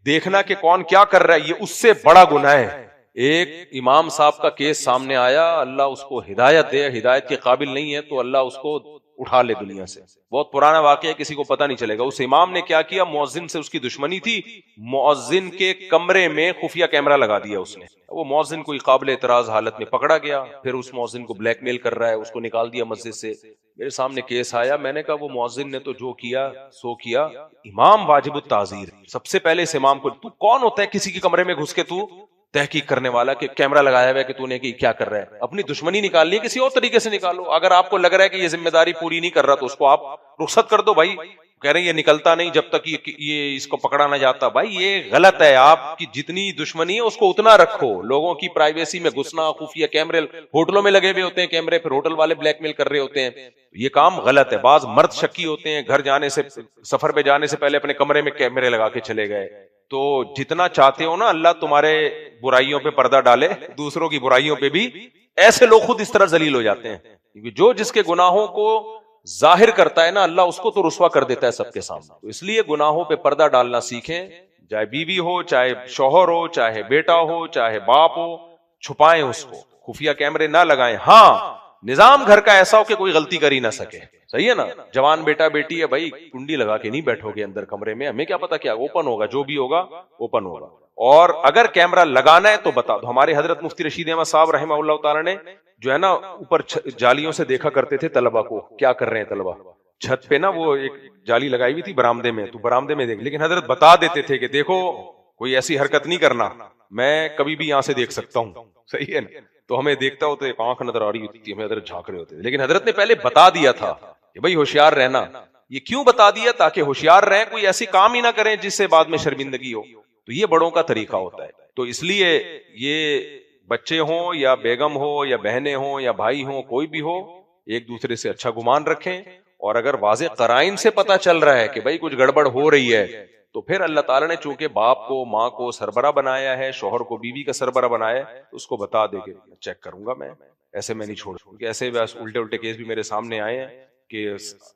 دیکھنا کہ کون کیا کر رہا ہے، یہ اس سے بڑا گناہ ہے۔ ایک امام صاحب کا کیس سامنے آیا، اللہ اس کو ہدایت دے، ہدایت کے قابل نہیں ہے تو اللہ اس کو اٹھا لے دنیا سے، بہت پرانا واقعہ ہے، کسی کو پتہ نہیں چلے گا۔ اس امام نے کیا کیا، مؤذن سے اس کی دشمنی تھی، مؤذن کے کمرے میں خفیہ کیمرہ لگا دیا اس نے، وہ مؤذن کوئی قابل اعتراض حالت میں پکڑا گیا، پھر اس مؤذن کو بلیک میل کر رہا ہے، اس کو نکال دیا مسجد سے۔ میرے سامنے کیس آیا، میں نے کہا وہ مؤذن نے تو جو کیا سو کیا، امام واجب التعزیر، سب سے پہلے اس امام کو، تو کون ہوتا ہے کسی کے کمرے میں گھس کے تو تحقیق کرنے والا کہ کیمرہ لگایا ہوا ہے کہ تو نے کہ کیا کر رہا ہے؟ اپنی دشمنی نکالنی ہے کسی اور طریقے سے نکالو، اگر آپ کو لگ رہا ہے کہ یہ ذمہ داری پوری نہیں کر رہا تو اس کو آپ رخصت کر دو، بھائی کہہ رہے ہیں یہ نکلتا نہیں جب تک یہ اس کو پکڑا نہ جاتا، بھائی یہ غلط ہے، آپ کی جتنی دشمنی ہے اس کو اتنا رکھو، لوگوں کی پرائیویسی میں گھسنا، خفیہ کیمرے ہوٹلوں میں لگے ہوئے ہوتے ہیں کیمرے، پھر ہوٹل والے بلیک میل کر رہے ہوتے ہیں، یہ کام غلط ہے۔ بعض مرد شکی ہوتے ہیں، گھر جانے سے، سفر پہ جانے سے پہلے اپنے کمرے میں کیمرے لگا کے چلے گئے، تو جتنا چاہتے ہو نا اللہ تمہارے برائیوں پہ پردہ ڈالے، دوسروں کی برائیوں پہ بھی، ایسے لوگ خود اس طرح ذلیل ہو جاتے ہیں، کیونکہ جو جس کے گناہوں کو ظاہر کرتا ہے نا اللہ اس کو تو رسوا کر دیتا ہے سب کے سامنے، تو اس لیے گناہوں پہ پردہ ڈالنا سیکھیں، چاہے بیوی ہو، چاہے شوہر ہو، چاہے بیٹا ہو، چاہے باپ ہو، چھپائیں اس کو، خفیہ کیمرے نہ لگائیں۔ ہاں نظام گھر کا ایسا ہو کہ کوئی غلطی کر ہی نہ سکے، صحیح ہے نا، جوان بیٹا بیٹی ہے بھائی کنڈی لگا کے نہیں بیٹھو گے اندر کمرے میں، ہمیں کیا پتا کیا اوپن ہوگا، جو بھی ہوگا اوپن ہوگا، اور اگر کیمرہ لگانا ہے تو بتا دو۔ ہمارے حضرت مفتی رشید احمد صاحب رحمہ اللہ تعالی نے جو ہے نا اوپر جالیوں سے دیکھا کرتے تھے طلبہ کو کیا کر رہے ہیں طلبہ، چھت پہ نا وہ ایک جالی لگائی ہوئی تھی برآمدے میں، تو برآمدے میں دیکھ، لیکن حضرت بتا دیتے تھے کہ دیکھو کوئی ایسی حرکت نہیں کرنا، میں کبھی بھی یہاں سے دیکھ سکتا ہوں، صحیح ہے نا، تو ہمیں دیکھتا ہوتا ایک آنکھ نظر آ رہی ہوتی تھی، ہمیں حضرت جھانک رہے ہوتے تھے، لیکن حضرت نے پہلے بتا دیا تھا کہ بھائی ہوشیار رہنا۔ یہ کیوں بتا دیا؟ تاکہ ہوشیار رہیں، کوئی ایسی کام ہی نہ کریں جس سے بعد میں شرمندگی ہو، تو یہ بڑوں کا طریقہ ہوتا ہے۔ تو اس لیے یہ بچے ہوں یا بیگم ہو یا بہنیں ہوں یا بھائی ہوں، کوئی بھی ہو، ایک دوسرے سے اچھا گمان رکھیں، اور اگر واضح قرائن سے پتہ چل رہا ہے کہ بھائی کچھ گڑبڑ ہو رہی ہے، تو پھر اللہ تعالیٰ نے چونکہ باپ کو ماں کو سربراہ بنایا ہے، شوہر کو بیوی کا سربراہ بنایا ہے، تو اس کو بتا دے کہ چیک کروں گا میں، ایسے میں نہیں چھوڑوں، کیونکہ ایسے بس الٹے کیس بھی میرے سامنے آئے ہیں کہ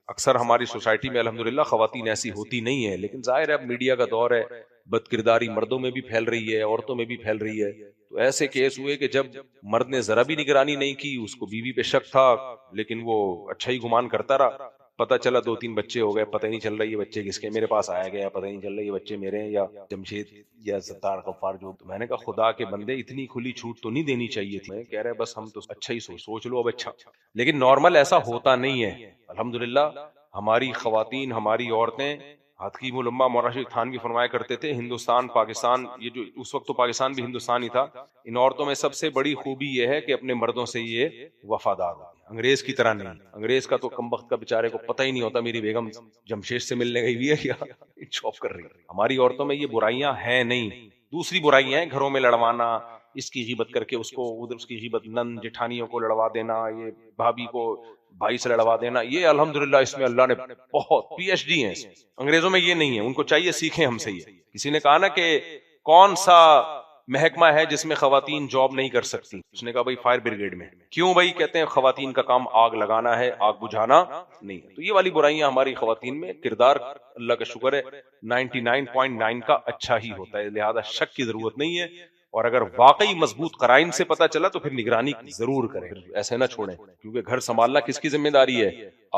اکثر ہماری سوسائٹی میں الحمدللہ خواتین ایسی ہوتی نہیں ہے، لیکن ظاہر ہے اب میڈیا کا دور ہے، بد کرداری مردوں میں بھی پھیل رہی ہے، عورتوں میں بھی پھیل رہی ہے، تو ایسے کیس ہوئے کہ جب مرد نے ذرا بھی نگرانی نہیں کی، اس کو بیوی پہ شک تھا لیکن وہ اچھا ہی گمان کرتا رہا، پتہ چلا 2-3 بچے ہو گئے، پتہ ہی نہیں چل رہا یہ بچے کس کے، میرے پاس آیا گیا پتہ ہی نہیں چل رہا یہ بچے میرے ہیں یا جمشید یا ستار غفار جو، میں نے کہا خدا کے بندے اتنی کھلی چھوٹ تو نہیں دینی چاہیے تھی، میں کہہ رہے بس ہم تو اچھا ہی سوچ لو اب اچھا، لیکن نارمل ایسا ہوتا نہیں ہے الحمدللہ۔ ہماری خواتین، ہماری عورتیں، حکیم الامہ مولانا شیخ تھانوی فرمایا کرتے تھے ہندوستان پاکستان، یہ جو اس وقت تو پاکستان بھی ہندوستان ہی تھا، ان عورتوں میں سب سے بڑی خوبی یہ ہے کہ اپنے مردوں سے یہ وفادار ہو، انگریز کی طرح نہیں۔ انگریز کا تو کمبخت کا بیچارے کو پتہ ہی نہیں ہوتا میری بیگم جمشید سے ملنے گئی ہوئی ہے یا شاپ کر رہی ہے۔ ہماری عورتوں میں یہ برائیاں ہیں نہیں، دوسری برائیاں ہیں گھروں میں لڑوانا، اس کی غیبت کر کے اس کو ادھر، اس کی غیبت نند جٹھانیوں کو لڑوا دینا، یہ بھابھی کو بھائی سے لڑوا دینا، یہ الحمدللہ اس میں اللہ نے بہت پی ایچ ڈی ہیں، انگریزوں میں یہ نہیں ہے، ان کو چاہیے سیکھیں ہم سے یہ۔ کسی نے کہا نا کہ کون سا محکمہ ہے جس میں خواتین جاب نہیں کر سکتی، اس نے کہا بھائی فائر بریگیڈ میں۔ کیوں بھائی؟ کہتے ہیں خواتین کا کام آگ لگانا ہے، آگ بجھانا نہیں۔ تو یہ والی برائیاں ہماری خواتین میں، کردار اللہ کا شکر ہے 99.9 کا اچھا ہی ہوتا ہے، لہذا شک کی ضرورت نہیں ہے، اور اگر واقعی مضبوط قرائن سے پتہ چلا تو پھر نگرانی ضرور کریں، ایسے نہ چھوڑیں، کیونکہ گھر سنبھالنا کس کی ذمہ داری ہے؟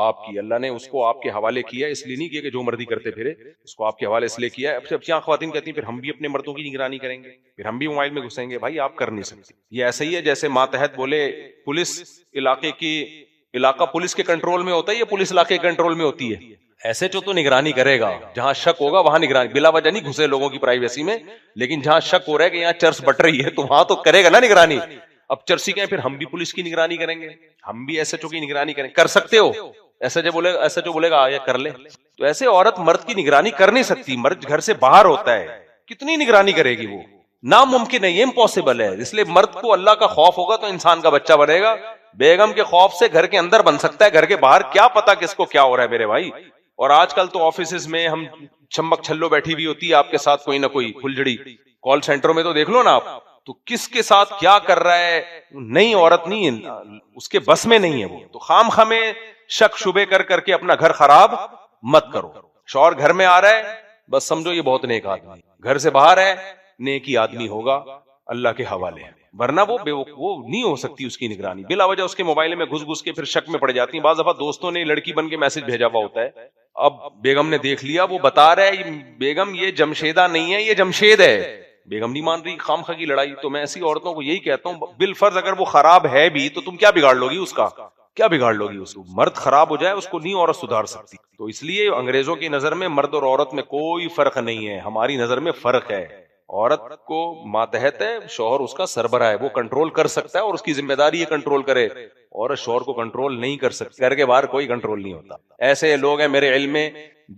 آپ کی۔ اللہ نے اس کو آپ کے حوالے کیا ہے، اس لیے نہیں کیا کہ جو مرضی کرتے پھرے، اس کو آپ کے حوالے اس لیے کیا ہے۔ اب یہاں خواتین کہتی ہیں پھر ہم بھی اپنے مردوں کی نگرانی کریں گے، پھر ہم بھی موبائل میں گھسیں گے، بھائی آپ کر نہیں سکتے۔ یہ ایسا ہی ہے جیسے ماتحت بولے پولیس علاقہ پولیس کے کنٹرول میں ہوتا ہے، یہ پولیس علاقے کے کنٹرول میں ہوتی ہے، ایسے تو نگرانی کرے گا، جہاں شک ہوگا وہاں نگرانی، بلا وجہ نہیں گھسے لوگوں کی پرائیویسی میں، لیکن جہاں شک ہو رہا ہے کہ یہاں چرس بٹ رہی ہے تو وہاں تو کرے گا نا نگرانی۔ اب چرسی کہیں پھر ہم بھی پولیس کی نگرانی کریں گے، ہم بھی ایس ایچ او کی نگرانی کریں، کر سکتے ہو؟ ایسا جو بولے گا آیا کر لے، تو ایسے عورت مرد کی نگرانی کر نہیں سکتی، مرد گھر سے باہر ہوتا ہے، کتنی نگرانی کرے گی وہ؟ ناممکن ہے، یہ امپاسبل ہے۔ اس لیے مرد کو اللہ کا خوف ہوگا تو انسان کا بچہ بنے گا، بیگم کے خوف سے گھر کے اندر بن سکتا ہے، گھر کے باہر کیا پتا کس کو کیا ہو رہا ہے میرے بھائی۔ اور آج کل تو آفیسز میں ہم چمک چھلو بیٹھی ہوئی ہوتی ہے آپ کے ساتھ کوئی نہ کوئی پھلجڑی، کال سینٹروں میں تو دیکھ لو نا آپ، تو کس کے ساتھ کیا کر رہا ہے، نہیں عورت نہیں ہے، اس کے بس میں نہیں ہے وہ، تو خام خامے شک شبے کر کے اپنا گھر خراب مت کرو۔ شوہر گھر میں آ رہا ہے بس سمجھو یہ بہت نیک آدمی، گھر سے باہر ہے نیکی آدمی ہوگا، اللہ کے حوالے، ورنہ وہ نہیں ہو سکتی اس کی نگرانی۔ بلا وجہ اس کے موبائل میں گھس کے پھر شک میں پڑ جاتی ہیں۔ بعض دفعہ دوستوں نے لڑکی بن کے میسج بھیجا ہوا ہوتا ہے، اب بیگم نے دیکھ لیا، وہ بتا رہا ہے بیگم یہ جمشیدہ نہیں ہے، یہ جمشید ہے، بیگم نہیں مان رہی، خامخواہ کی لڑائی۔ تو میں ایسی عورتوں کو یہی کہتا ہوں بالفرض اگر وہ خراب ہے بھی تو تم کیا بگاڑ لو گی اس کا، کیا بگاڑ لو گی اس کو؟ مرد خراب ہو جائے اس کو نہیں عورت سدھار سکتی۔ تو اس لیے انگریزوں کی نظر میں مرد اور عورت میں کوئی فرق نہیں ہے، ہماری نظر میں فرق ہے۔ عورت کو ماتحت ہے، شوہر اس کا سربراہ ہے، وہ کنٹرول کر سکتا ہے اور اس کی ذمہ داری ہے کنٹرول کرے، عورت شوہر کو کنٹرول نہیں کر سکتی، گھر کے باہر کوئی کنٹرول نہیں ہوتا۔ ایسے لوگ ہیں میرے علم میں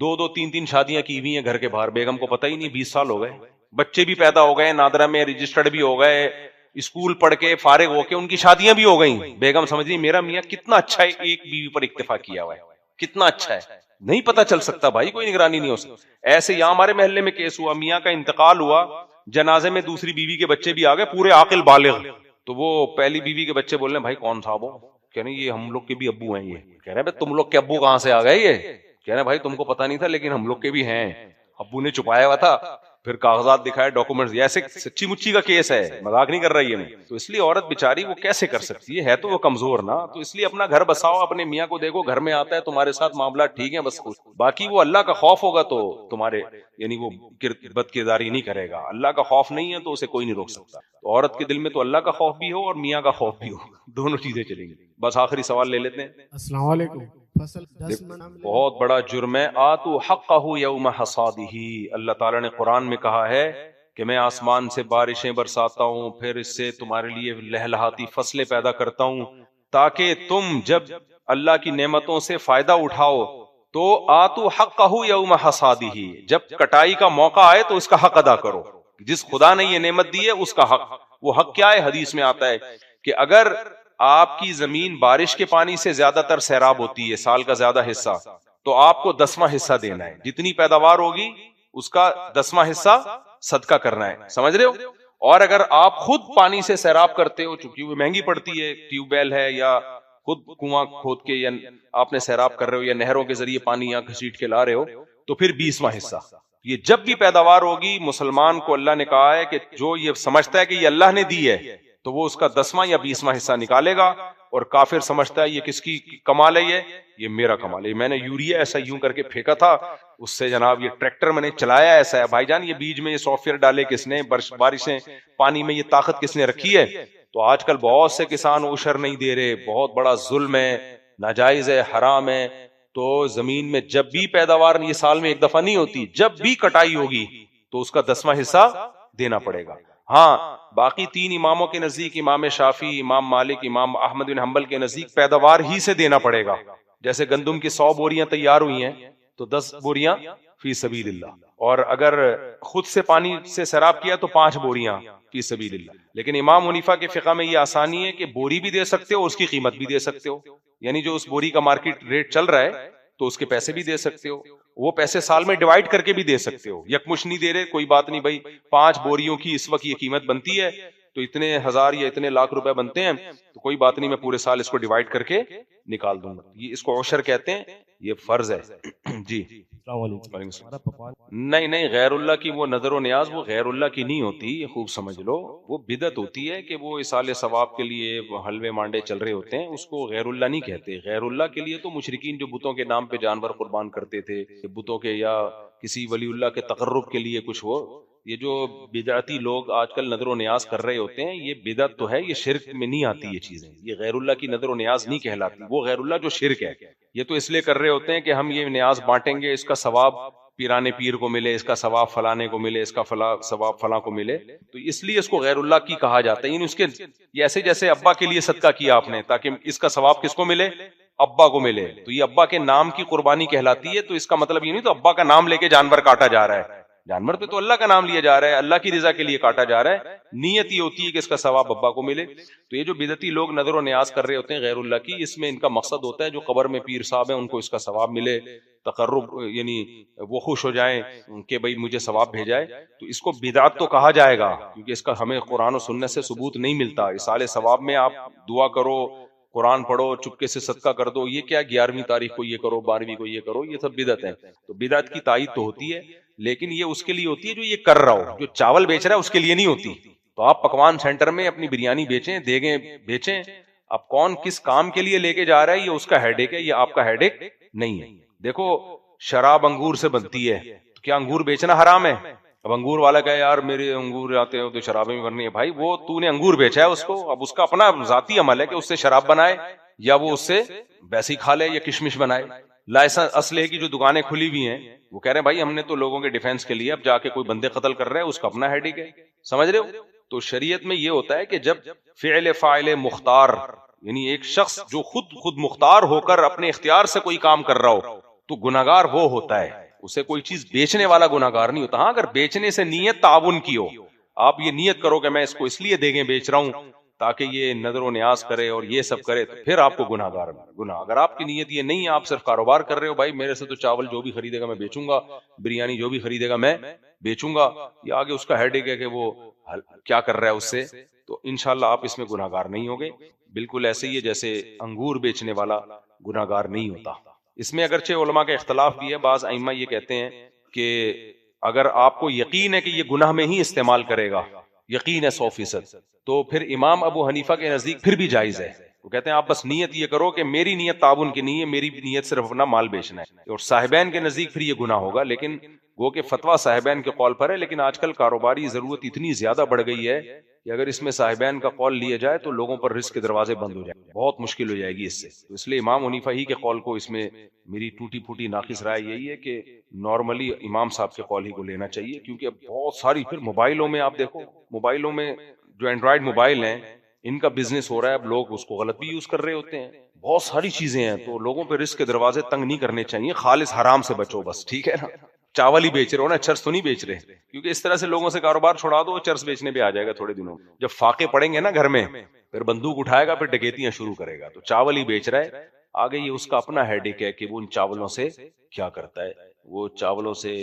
2-2 3-3 شادیاں کی ہوئی ہیں گھر کے باہر، بیگم کو پتہ ہی نہیں، 20 سال ہو گئے، بچے بھی پیدا ہو گئے، نادرہ میں رجسٹرڈ بھی ہو گئے، اسکول پڑھ کے فارغ ہو کے ان کی شادیاں بھی ہو گئیں، بیگم سمجھ رہی میرا میاں کتنا اچھا ہے، ایک بیوی پر اکتفا کیا ہوا ہے، کتنا اچھا ہے، نہیں پتہ چل سکتا بھائی، کوئی نگرانی نہیں ہو سکتی۔ ایسے یہاں ہمارے محلے میں کیس ہوا، میاں کا انتقال ہوا، جنازے میں دوسری بیوی کے بچے بھی آ گئے، پورے عاقل بالغ، تو وہ پہلی بیوی کے بچے بول رہے ہیں بھائی کون صاحب ہو؟ کہہ رہے ہیں یہ ہم لوگ کے بھی ابو ہیں، یہ کہہ رہے ہیں بھائی تم لوگ کے ابو کہاں سے آ گئے؟ یہ کہہ رہے ہیں بھائی تم کو پتہ نہیں تھا لیکن ہم لوگ کے بھی ہیں، ابو نے چھپایا ہوا تھا، پھر کاغذات دکھائے، ڈاکومنٹس، ایسے سچی مچی کا کیس ہے، مذاق نہیں کر رہی ہے میں۔ تو اس لیے عورت بیچاری وہ کیسے کر سکتی ہے تو وہ کمزور نا، تو اس لیے اپنا گھر بساؤ، اپنے میاں کو دیکھو گھر میں آتا ہے تمہارے ساتھ معاملات ٹھیک ہیں بس خوش، باقی وہ اللہ کا خوف ہوگا تو تمہارے یعنی وہ بد کرداری نہیں کرے گا، اللہ کا خوف نہیں ہے تو اسے کوئی نہیں روک سکتا۔ تو عورت کے دل میں تو اللہ کا خوف بھی ہو اور میاں کا خوف بھی ہو، دونوں چیزیں چلیں گی۔ بس آخری سوال لے لیتے ہیں۔ السلام علیکم۔ فصل 10 بہت بڑا جرم ہے، آتو حقہ یوم حصادہ، اللہ تعالیٰ نے قرآن میں کہا ہے کہ میں آسمان سے بارشیں برساتا ہوں، پھر اس سے تمہارے لیے لہلہاتی فصلیں پیدا کرتا ہوں، تاکہ تم جب اللہ کی نعمتوں سے فائدہ اٹھاؤ تو آتو حقہ یوم حصادہ، جب کٹائی کا موقع آئے تو اس کا حق ادا کرو۔ جس خدا نے یہ نعمت دی ہے اس کا حق. وہ حق کیا ہے؟ حدیث میں آتا ہے کہ اگر آپ کی زمین بارش کے پانی سے زیادہ تر سیراب ہوتی ہے، سال کا زیادہ حصہ، تو آپ کو 10واں حصہ دینا ہے. جتنی پیداوار ہوگی اس کا 10واں حصہ صدقہ کرنا ہے. سمجھ رہے ہو؟ اور اگر آپ خود پانی سے سیراب کرتے ہو، چونکہ وہ مہنگی پڑتی ہے، ٹیوب ویل ہے یا خود کنواں کھود کے یا آپ نے سیراب کر رہے ہو یا نہروں کے ذریعے پانی یہاں گھسیٹ کے لا رہے ہو، تو پھر 20واں حصہ. یہ جب بھی پیداوار ہوگی، مسلمان کو اللہ نے کہا ہے کہ جو یہ سمجھتا ہے کہ یہ اللہ نے دی ہے تو وہ اس کا 10واں یا 20واں حصہ نکالے گا، اور کافر سمجھتا ہے یہ کس کی کمال ہے، یہ میرا کمال ہے، میں نے یوریا ایسا یوں کر کے پھینکا تھا، اس سے جناب یہ ٹریکٹر میں نے چلایا ایسا ہے. بھائی جان یہ بیج میں یہ سافٹ ویئر ڈالے کس نے، بارشیں پانی میں یہ طاقت کس نے رکھی ہے؟ تو آج کل بہت سے کسان عشر نہیں دے رہے، بہت بڑا ظلم ہے، ناجائز ہے، حرام ہے. تو زمین میں جب بھی پیداوار، یہ سال میں ایک دفعہ نہیں ہوتی، جب بھی کٹائی ہوگی تو اس کا 10واں حصہ دینا پڑے گا. ہاں باقی 3 اماموں کے نزدیک، امام شافعی، امام مالک، امام احمد بن حنبل کے نزدیک پیداوار ہی سے دینا پڑے گا. جیسے گندم کی 100 بوریاں تیار ہوئی ہیں تو 10 بوریاں فی سبیل اللہ، اور اگر خود سے پانی سے سیراب کیا تو 5 بوریاں فی سبیل اللہ. لیکن امام حنیفہ کے فقہ میں یہ آسانی ہے کہ بوری بھی دے سکتے ہو، اس کی قیمت بھی دے سکتے ہو، یعنی جو اس بوری کا مارکیٹ ریٹ چل رہا ہے تو اس کے پیسے بھی دے سکتے ہو. وہ پیسے سال میں ڈیوائیڈ کر کے بھی دے سکتے ہو. یکمش نہیں دے رہے، کوئی بات نہیں بھائی، 5 بوریوں کی اس وقت یہ قیمت بنتی ہے تو اتنے ہزار یا اتنے لاکھ روپے بنتے ہیں، تو کوئی بات نہیں، میں پورے سال اس کو ڈیوائیڈ کر کے نکال دوں گا. یہ اس کو عشر کہتے ہیں، یہ فرض ہے. جی السلام علیکم. ہمارا پکوان نہیں، غیر اللہ کی وہ نظر و نیاز وہ غیر اللہ کی نہیں ہوتی، یہ خوب سمجھ لو. وہ بدعت ہوتی ہے کہ وہ اصال ثواب کے لیے حلوے مانڈے چل رہے ہوتے ہیں، اس کو غیر اللہ نہیں کہتے. غیر اللہ کے لیے تو مشرکین جو بتوں کے نام پہ جانور قربان کرتے تھے، بتوں کے یا کسی ولی اللہ کے تقرب کے لیے کچھ ہو، یہ جو بدعتی لوگ آج کل نظر و نیاز کر رہے ہوتے ہیں، یہ بدعت تو ہے، یہ شرک میں نہیں آتی. یہ چیزیں یہ غیر اللہ کی نظر و نیاز نہیں کہلاتی. وہ غیر اللہ جو شرک ہے، یہ تو اس لیے کر رہے ہوتے ہیں کہ ہم یہ نیاز بانٹیں گے، اس کا ثواب پیرانے پیر کو ملے، اس کا ثواب فلانے کو ملے، اس کا ثواب فلاں کو ملے، تو اس لیے اس کو غیر اللہ کی کہا جاتا ہے. یعنی اس کے ایسے جیسے ابا کے لیے صدقہ کیا آپ نے تاکہ اس کا ثواب کس کو ملے، ابا کو ملے، تو یہ ابا کے نام کی قربانی کہلاتی ہے. تو اس کا مطلب یہ نہیں تو ابا کا نام لے کے جانور کاٹا جا رہا ہے، جانور پہ تو اللہ کا نام لیا جا رہا ہے، اللہ کی رضا کے لیے کاٹا جا رہا ہے. نیت یہ ہوتی ہے کہ اس کا ثواب ابا کو ملے. تو یہ جو بدعتی لوگ نظر و نیاز کر رہے ہوتے ہیں غیر اللہ کی، اس میں ان کا مقصد ہوتا ہے جو قبر میں پیر صاحب ہیں ان کو اس کا ثواب ملے، تقرب، یعنی وہ خوش ہو جائیں کہ بھئی مجھے ثواب بھیجائے. تو اس کو بدعت تو کہا جائے گا کیونکہ اس کا ہمیں قرآن و سنت سے ثبوت نہیں ملتا. اصال ثواب میں آپ دعا کرو، قرآن پڑھو، چپکے سے صدقہ کر دو، یہ کیا 11ویں تاریخ کو یہ کرو، 12ویں کو یہ کرو، یہ سب بدعت ہے. تو بدعت کی تائید تو ہوتی ہے، لیکن یہ اس کے لیے ہوتی ہے جو یہ کر رہا ہو. جو چاول بیچ رہا ہے اس کے لیے نہیں ہوتی. تو آپ پکوان سینٹر میں اپنی بریانی بیچیں، دیگیں بیچیں، اب کون کس کام کے لیے لے کے جا رہا ہے یہ اس کا ہیڈیک ہے، یہ آپ کا ہیڈیک نہیں ہے. دیکھو شراب انگور سے بنتی ہے، تو کیا انگور بیچنا حرام ہے؟ اب انگور والا کہے یار میرے انگور آتے ہو تو شرابیں بھی بننی ہے. بھائی وہ تو نے انگور بیچا ہے اس کو، اب اس کا اپنا ذاتی عمل ہے کہ اس سے شراب بنائے یا وہ اس سے ویسی کھا لے یا کشمش بنائے. لائسنس اسلحے کی جو دکانیں کھلی ہوئی ہیں وہ کہہ رہے ہیں بھائی ہم نے تو لوگوں کے ڈیفینس کے لیے، اب جا کے کوئی بندے قتل کر رہا ہے اس کا اپنا ہیڈیک ہے. سمجھ رہے ہو؟ تو شریعت میں یہ ہوتا ہے کہ جب فعل فاعل مختار، یعنی ایک شخص جو خود مختار ہو کر اپنے اختیار سے کوئی کام کر رہا ہو تو گناہگار وہ ہوتا ہے، اسے کوئی چیز بیچنے والا گناہگار نہیں ہوتا. ہاں اگر بیچنے سے نیت تعاون کی ہو، آپ یہ نیت کرو کہ میں اس کو اس لیے دیگیں بیچ رہا ہوں تاکہ یہ نظر و نیاز کرے اور یہ سب کرے، تو پھر آپ کو گناہگار گناہ. اگر آپ کی نیت یہ نہیں ہے، آپ صرف کاروبار کر رہے ہو، بھائی میرے سے تو چاول جو بھی خریدے گا میں بیچوں گا، بریانی جو بھی خریدے گا میں بیچوں گا، یہ آگے اس کا ہیڈیک ہے کہ وہ کیا کر رہا ہے اس سے، تو انشاءاللہ آپ اس میں گناہگار نہیں ہوگے. بالکل ایسے ہی ہے جیسے انگور بیچنے والا گناہگار نہیں ہوتا. اس میں اگرچہ علماء کا اختلاف بھی ہے، بعض ائمہ یہ کہتے ہیں کہ اگر آپ کو یقین ہے کہ یہ گناہ میں ہی استعمال کرے گا، یقین ہے 100%، تو پھر امام ابو حنیفہ کے نزدیک پھر بھی جائز ہے. وہ کہتے ہیں آپ بس نیت یہ کرو کہ میری نیت تعاون کی نہیں ہے، میری نیت صرف اپنا مال بیچنا ہے. اور صاحبین کے نزدیک پھر یہ گناہ ہوگا، لیکن وہ کہ فتویٰ صاحبین کے قول پر ہے. لیکن آج کل کاروباری ضرورت اتنی زیادہ بڑھ گئی ہے کہ اگر اس میں صاحبین کا قول لیا جائے تو لوگوں پر رزق کے دروازے بند ہو جائیں، بہت مشکل ہو جائے گی اس سے. تو اس لیے امام حنیفہ ہی کے قول کو، اس میں میری ٹوٹی پھوٹی ناقص رائے یہی ہے کہ نارملی امام صاحب کے قول ہی کو لینا چاہیے. کیونکہ اب بہت ساری پھر موبائلوں میں آپ دیکھو، موبائلوں میں جو اینڈرائیڈ موبائل ہیں ان کا بزنس ہو رہا ہے، اب لوگ اس کو غلط بھی یوز کر رہے ہوتے ہیں، بہت ساری چیزیں ہیں. تو لوگوں پہ رزق کے دروازے تنگ نہیں کرنے چاہیے، خالص حرام سے بچو بس، ٹھیک ہے نا. چاول ہی بیچ رہے ہو نا, چرس تو نہیں بیچ رہے, کیونکہ اس طرح سے لوگوں سے کاروبار چھوڑا دو, چرس بیچنے پہ آ جائے گا تھوڑے دنوں. جب فاقے پڑیں گے نا گھر میں, پھر بندوق اٹھائے گا, پھر ڈکیتیاں شروع کرے گا. تو چاول ہی بیچ رہا ہے, آگے یہ اس کا اپنا ہیڈک ہے کہ وہ ان چاولوں سے کیا کرتا ہے. وہ چاولوں سے